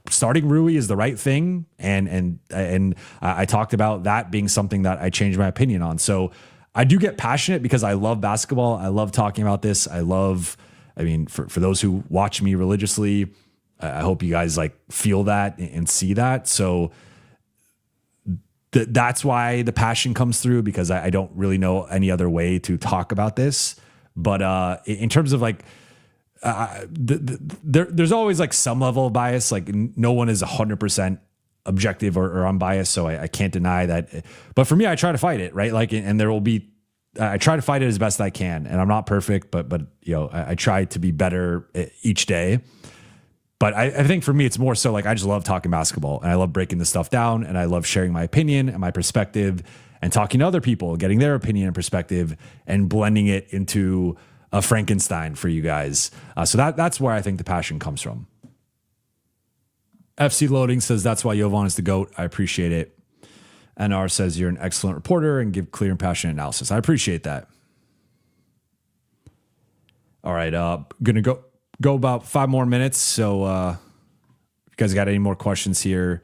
starting Rui is the right thing. And I talked about that being something that I changed my opinion on. So I do get passionate because I love basketball. I love talking about this. For those who watch me religiously, I hope you guys like feel that and see that. So that's why the passion comes through, because I don't really know any other way to talk about this. But in terms of like, there's always like some level of bias. Like no one is 100% objective or unbiased, so I can't deny that. But for me, I try to fight it, right? Like, and there will be, I try to fight it as best I can, and I'm not perfect, but I try to be better each day. But I think for me, it's more so like I just love talking basketball, and I love breaking this stuff down, and I love sharing my opinion and my perspective, and talking to other people, getting their opinion and perspective, and blending it into a Frankenstein for you guys. So that's where I think the passion comes from. FC Loading says that's why Jovan is the GOAT. I appreciate it. NR says you're an excellent reporter and give clear and passionate analysis. I appreciate that. All right, gonna go about 5 more minutes. So if you guys got any more questions here.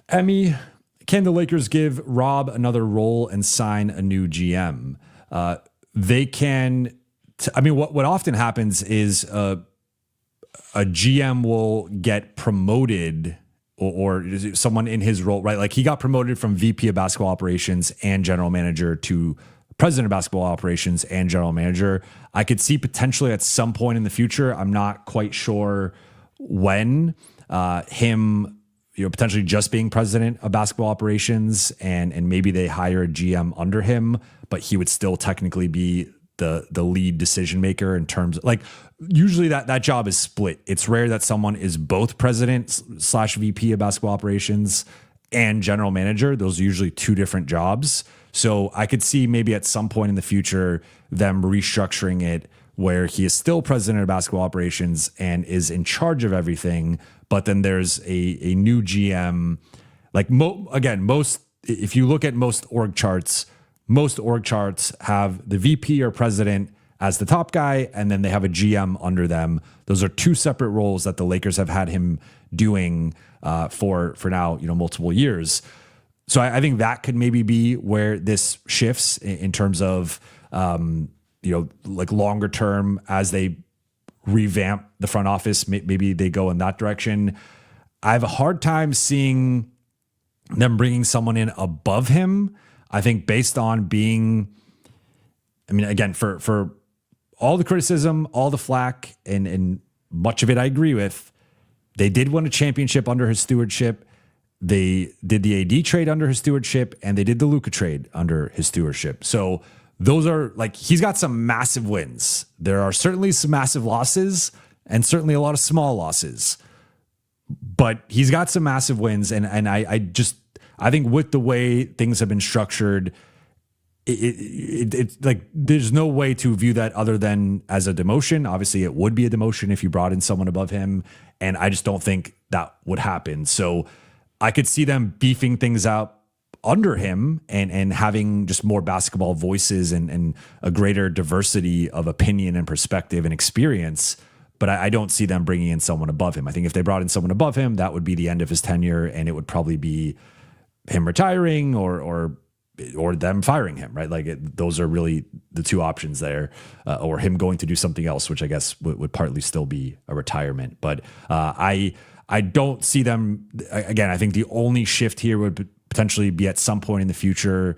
Emmy, can the Lakers give Rob another role and sign a new GM? They can. What often happens is a GM will get promoted, or someone in his role, right? Like he got promoted from VP of basketball operations and general manager to president of basketball operations and general manager. I could see potentially at some point in the future, I'm not quite sure when, him, potentially just being president of basketball operations, and maybe they hire a GM under him, but he would still technically be the lead decision maker in terms of, like, usually that job is split. It's rare that someone is both president / VP of basketball operations and general manager. Those are usually 2 different jobs. So I could see maybe at some point in the future them restructuring it where he is still president of basketball operations and is in charge of everything, but then there's a new GM. Like if you look at most org charts have the VP or president as the top guy, and then they have a GM under them. Those are 2 separate roles that the Lakers have had him doing for now, multiple years. So I think that could maybe be where this shifts in terms of, like longer term as they revamp the front office. Maybe they go in that direction. I have a hard time seeing them bringing someone in above him. I think based on being, again, for all the criticism, all the flack, and much of it I agree with, they did win a championship under his stewardship. They did the AD trade under his stewardship, and they did the Luka trade under his stewardship. So those are like, he's got some massive wins. There are certainly some massive losses and certainly a lot of small losses, but he's got some massive wins. And I think with the way things have been structured, it's like there's no way to view that other than as a demotion. Obviously, it would be a demotion if you brought in someone above him, and I just don't think that would happen. So I could see them beefing things up under him and having just more basketball voices and a greater diversity of opinion and perspective and experience. But I don't see them bringing in someone above him. I think if they brought in someone above him, that would be the end of his tenure, and it would probably be him retiring or them firing him, right? Like those are really the 2 options there, or him going to do something else, which I guess would partly still be a retirement. But I I don't see them again. I think the only shift here would potentially be at some point in the future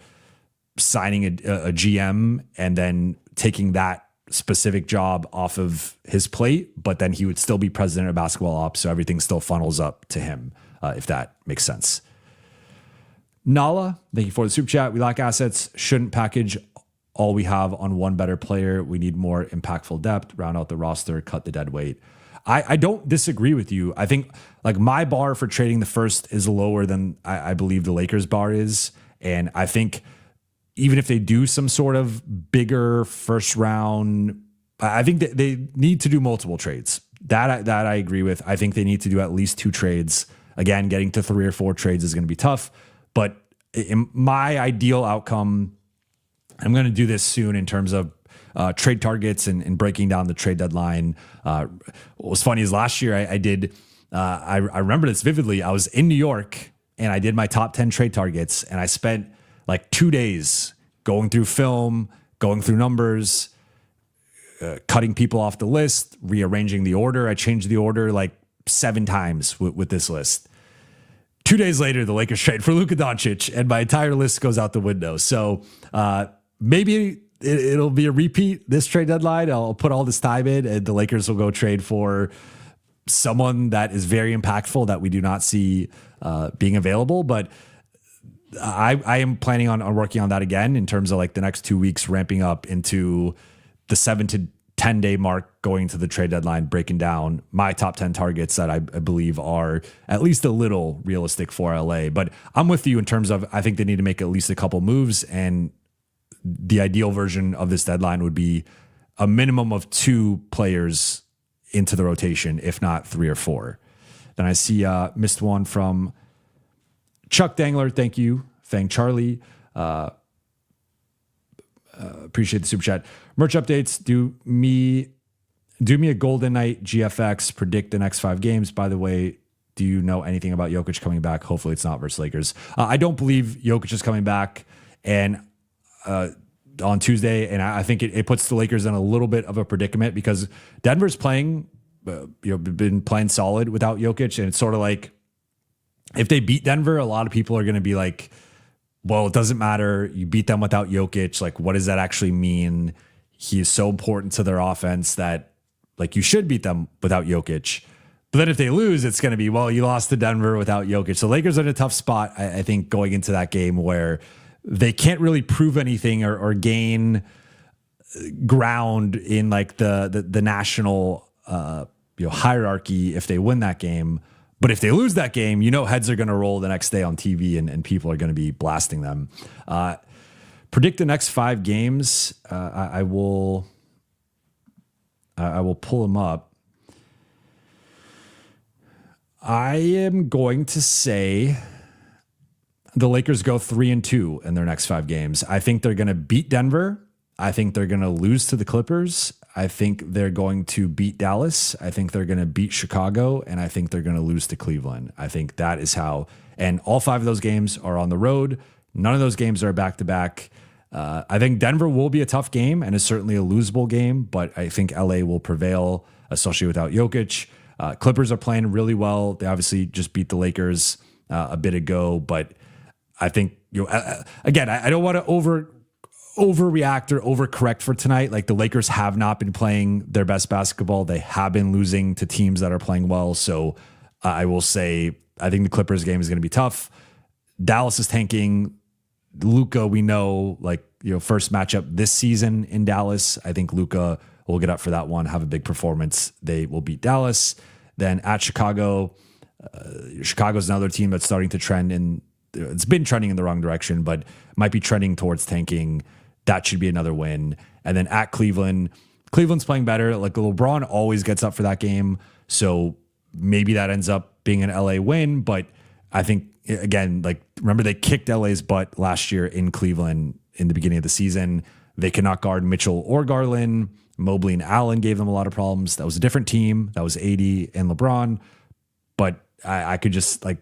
signing a GM and then taking that specific job off of his plate, but then he would still be president of basketball ops, so everything still funnels up to him, if that makes sense. Nala, thank you for the super chat. We lack assets, shouldn't package all we have on one better player. We need more impactful depth, round out the roster, cut the dead weight. I don't disagree with you. I think like my bar for trading the first is lower than I believe the Lakers bar is. And I think even if they do some sort of bigger first round, I think that they need to do multiple trades. That I agree with. I think they need to do at least 2 trades. Again, getting to 3 or 4 trades is going to be tough. But in my ideal outcome, I'm going to do this soon in terms of trade targets and breaking down the trade deadline. What was funny is last year I did, I remember this vividly. I was in New York and I did my top 10 trade targets, and I spent like 2 days going through film, going through numbers, cutting people off the list, rearranging the order. I changed the order like 7 times with this list. 2 days later, the Lakers trade for Luka Doncic, and my entire list goes out the window. So maybe it'll be a repeat this trade deadline. I'll put all this time in, and the Lakers will go trade for someone that is very impactful that we do not see being available. But I am planning on working on that again in terms of like the next 2 weeks, ramping up into the 7 to 10 day mark, going to the trade deadline, breaking down my top 10 targets that I believe are at least a little realistic for LA. But I'm with you in terms of, I think they need to make at least a couple moves, and the ideal version of this deadline would be a minimum of 2 players into the rotation, if not 3 or 4. Then I see missed one from Chuck Dangler. Thank you. Fang Charlie. Appreciate the super chat. Merch updates. Do me a Golden Knight GFX. Predict the next 5 games. By the way, do you know anything about Jokic coming back? Hopefully it's not versus Lakers. I don't believe Jokic is coming back and on Tuesday, and I think it puts the Lakers in a little bit of a predicament because Denver's playing, been playing solid without Jokic, and it's sort of like if they beat Denver, a lot of people are going to be like, well, it doesn't matter. You beat them without Jokic. Like, what does that actually mean? He is so important to their offense that like you should beat them without Jokic. But then if they lose, it's going to be, well, you lost to Denver without Jokic. So Lakers are in a tough spot, I think, going into that game where they can't really prove anything or gain ground in like the national hierarchy if they win that game. But if they lose that game, heads are going to roll the next day on TV and people are going to be blasting them. Predict the next 5 games. I will pull them up. I am going to say the Lakers go 3-2 in their next 5 games. I think they're going to beat Denver. I think they're going to lose to the Clippers. I think they're going to beat Dallas. I think they're going to beat Chicago, and I think they're going to lose to Cleveland. I think that is how, and all 5 of those games are on the road. None of those games are back-to-back. I think Denver will be a tough game and is certainly a losable game, but I think LA will prevail, especially without Jokic. Clippers are playing really well. They obviously just beat the Lakers a bit ago, but I think, again, I don't want to overreact or overcorrect for tonight. Like the Lakers have not been playing their best basketball. They have been losing to teams that are playing well. So I will say, I think the Clippers game is going to be tough. Dallas is tanking. Luka, we know, first matchup this season in Dallas. I think Luka will get up for that one, have a big performance. They will beat Dallas. Then at Chicago, Chicago's another team that's starting to trend in. It's been trending in the wrong direction, but might be trending towards tanking. That should be another win. And then at Cleveland, Cleveland's playing better. Like LeBron always gets up for that game. So maybe that ends up being an LA win. But I think, again, remember they kicked LA's butt last year in Cleveland in the beginning of the season. They could not guard Mitchell or Garland. Mobley and Allen gave them a lot of problems. That was a different team. That was AD and LeBron. But I could just I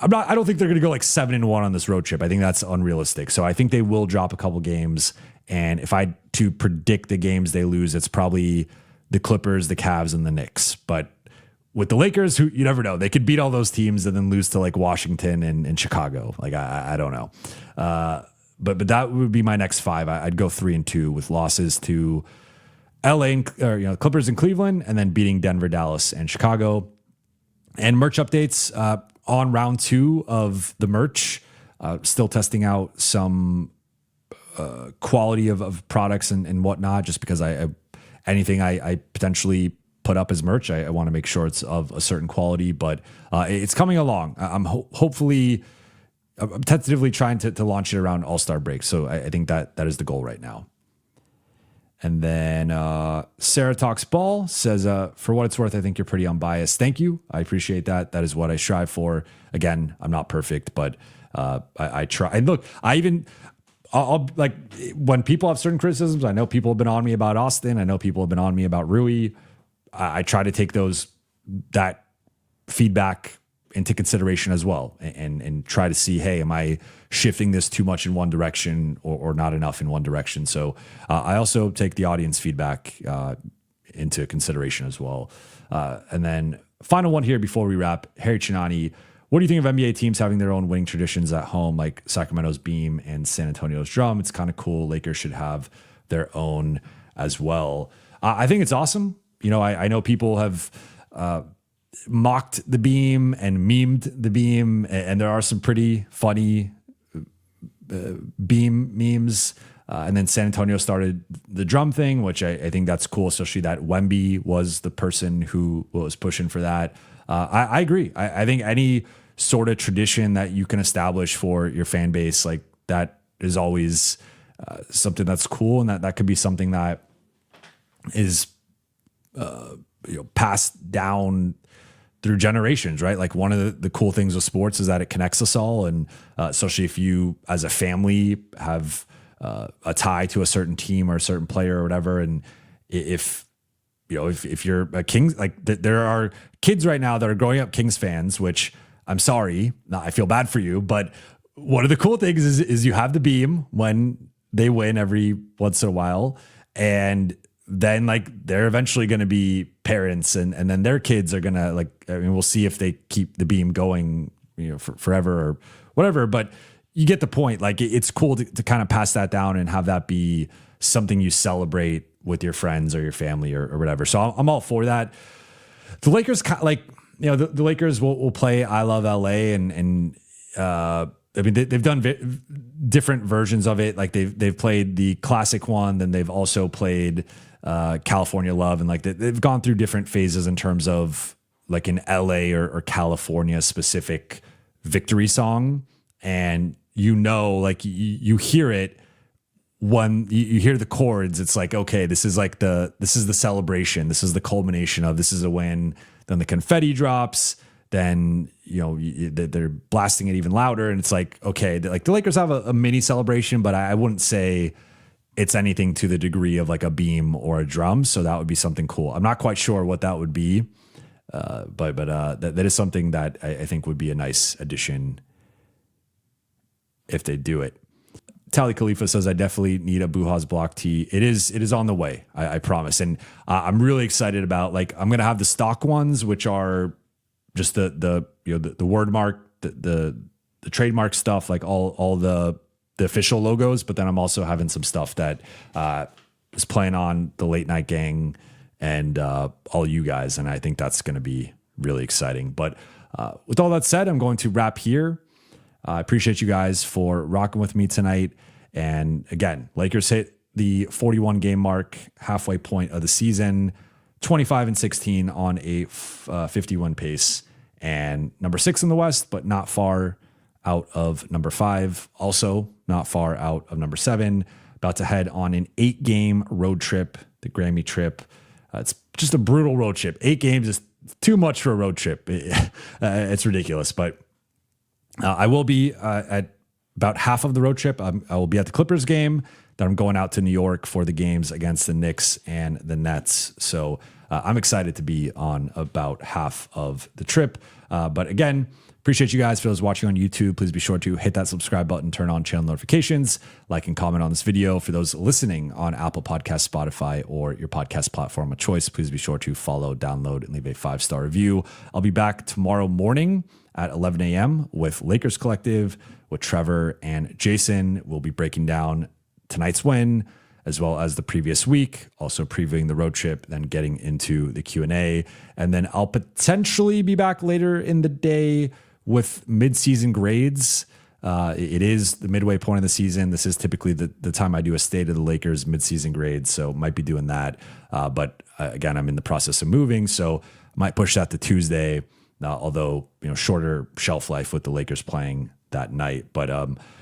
don't think they're going to go 7-1 on this road trip. I think that's unrealistic. So I think they will drop a couple games. And if I had to predict the games they lose, it's probably the Clippers, the Cavs, and the Knicks. But with the Lakers, who you never know, they could beat all those teams and then lose to like Washington and Chicago. Like I don't know, but that would be my next 5. I'd go 3-2 with losses to LA or Clippers and Cleveland, and then beating Denver, Dallas, and Chicago. And merch updates on round 2 of the merch. Still testing out some quality of products and whatnot, just because anything I potentially put up as merch, I want to make sure it's of a certain quality, but it's coming along. I'm hopefully, I'm tentatively trying to launch it around All-Star break. So I think that is the goal right now. And then Sarah Talks Ball says, for what it's worth, I think you're pretty unbiased. Thank you. I appreciate that. That is what I strive for. Again, I'm not perfect, but I try. And look, I'll like, when people have certain criticisms, I know people have been on me about Austin. I know people have been on me about Rui. I try to take that feedback into consideration as well, and try to see, hey, am I shifting this too much in one direction or not enough in one direction? So I also take the audience feedback into consideration as well. And then final one here before we wrap, Harry Chinani, what do you think of NBA teams having their own winning traditions at home, like Sacramento's Beam and San Antonio's Drum? It's kind of cool. Lakers should have their own as well. I think it's awesome. I know people have mocked the Beam and memed the Beam, and there are some pretty funny Beam memes. And then San Antonio started the Drum thing, which I think that's cool, especially that Wemby was the person who was pushing for that. I agree. I think any sort of tradition that you can establish for your fan base, like that is always something that's cool, and that could be something that is passed down through generations, right? Like one of the cool things with sports is that it connects us all, and especially if you as a family have a tie to a certain team or a certain player or whatever, and if you're a Kings, like there are kids right now that are growing up Kings fans, which I'm sorry, I feel bad for you, but one of the cool things is you have the Beam when they win every once in a while, and then like they're eventually going to be parents, and then their kids are going to we'll see if they keep the Beam going, for forever or whatever. But you get the point. Like it's cool to kind of pass that down and have that be something you celebrate with your friends or your family or whatever. So I'm all for that. The Lakers, the Lakers will play I Love LA, and they've done different versions of it. Like they've played the classic one, then they've also played California Love, and like they've gone through different phases in terms of like an LA or California specific victory song. And like you hear it when you hear the chords, it's like, okay, this is the celebration. This is the culmination of, this is a win. Then the confetti drops, then, they're blasting it even louder. And it's like, okay, like the Lakers have a mini celebration, but I wouldn't say it's anything to the degree of like a Beam or a Drum. So that would be something cool. I'm not quite sure what that would be. But that is something that I think would be a nice addition if they do it. Tally Khalifa says, I definitely need a Buha's block tee. It is on the way. I promise. And I'm really excited about, like, I'm going to have the stock ones, which are just the word mark, the trademark stuff, like all the official logos. But then I'm also having some stuff that is playing on the Late Night Gang and all you guys. And I think that's going to be really exciting. But with all that said, I'm going to wrap here. I appreciate you guys for rocking with me tonight. And again, Lakers hit the 41 game mark, halfway point of the season, 25-16 on a 51 pace, and number 6 in the West, but not far out of number 5. Also not far out of number 7. About to head on an 8-game road trip, the Grammy trip. It's just a brutal road trip. 8 games is too much for a road trip. It's ridiculous, but I will be at about half of the road trip. I will be at the Clippers game. Then I'm going out to New York for the games against the Knicks and the Nets. So I'm excited to be on about half of the trip. But again, Appreciate you guys. For those watching on YouTube, please be sure to hit that subscribe button, turn on channel notifications, like and comment on this video. For those listening on Apple Podcasts, Spotify, or your podcast platform of choice, please be sure to follow, download, and leave a 5-star review. I'll be back tomorrow morning at 11 a.m. with Lakers Collective, with Trevor and Jason. We'll be breaking down tonight's win, as well as the previous week, also previewing the road trip, then getting into the Q&A. And then I'll potentially be back later in the day with mid-season grades. It is the midway point of the season. This is typically the time I do a state of the Lakers mid-season grades, so might be doing that. But again, I'm in the process of moving, so might push that to Tuesday, although shorter shelf life with the Lakers playing that night. But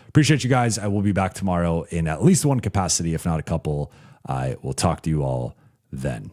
appreciate you guys. I will be back tomorrow in at least one capacity, if not a couple. I will talk to you all then.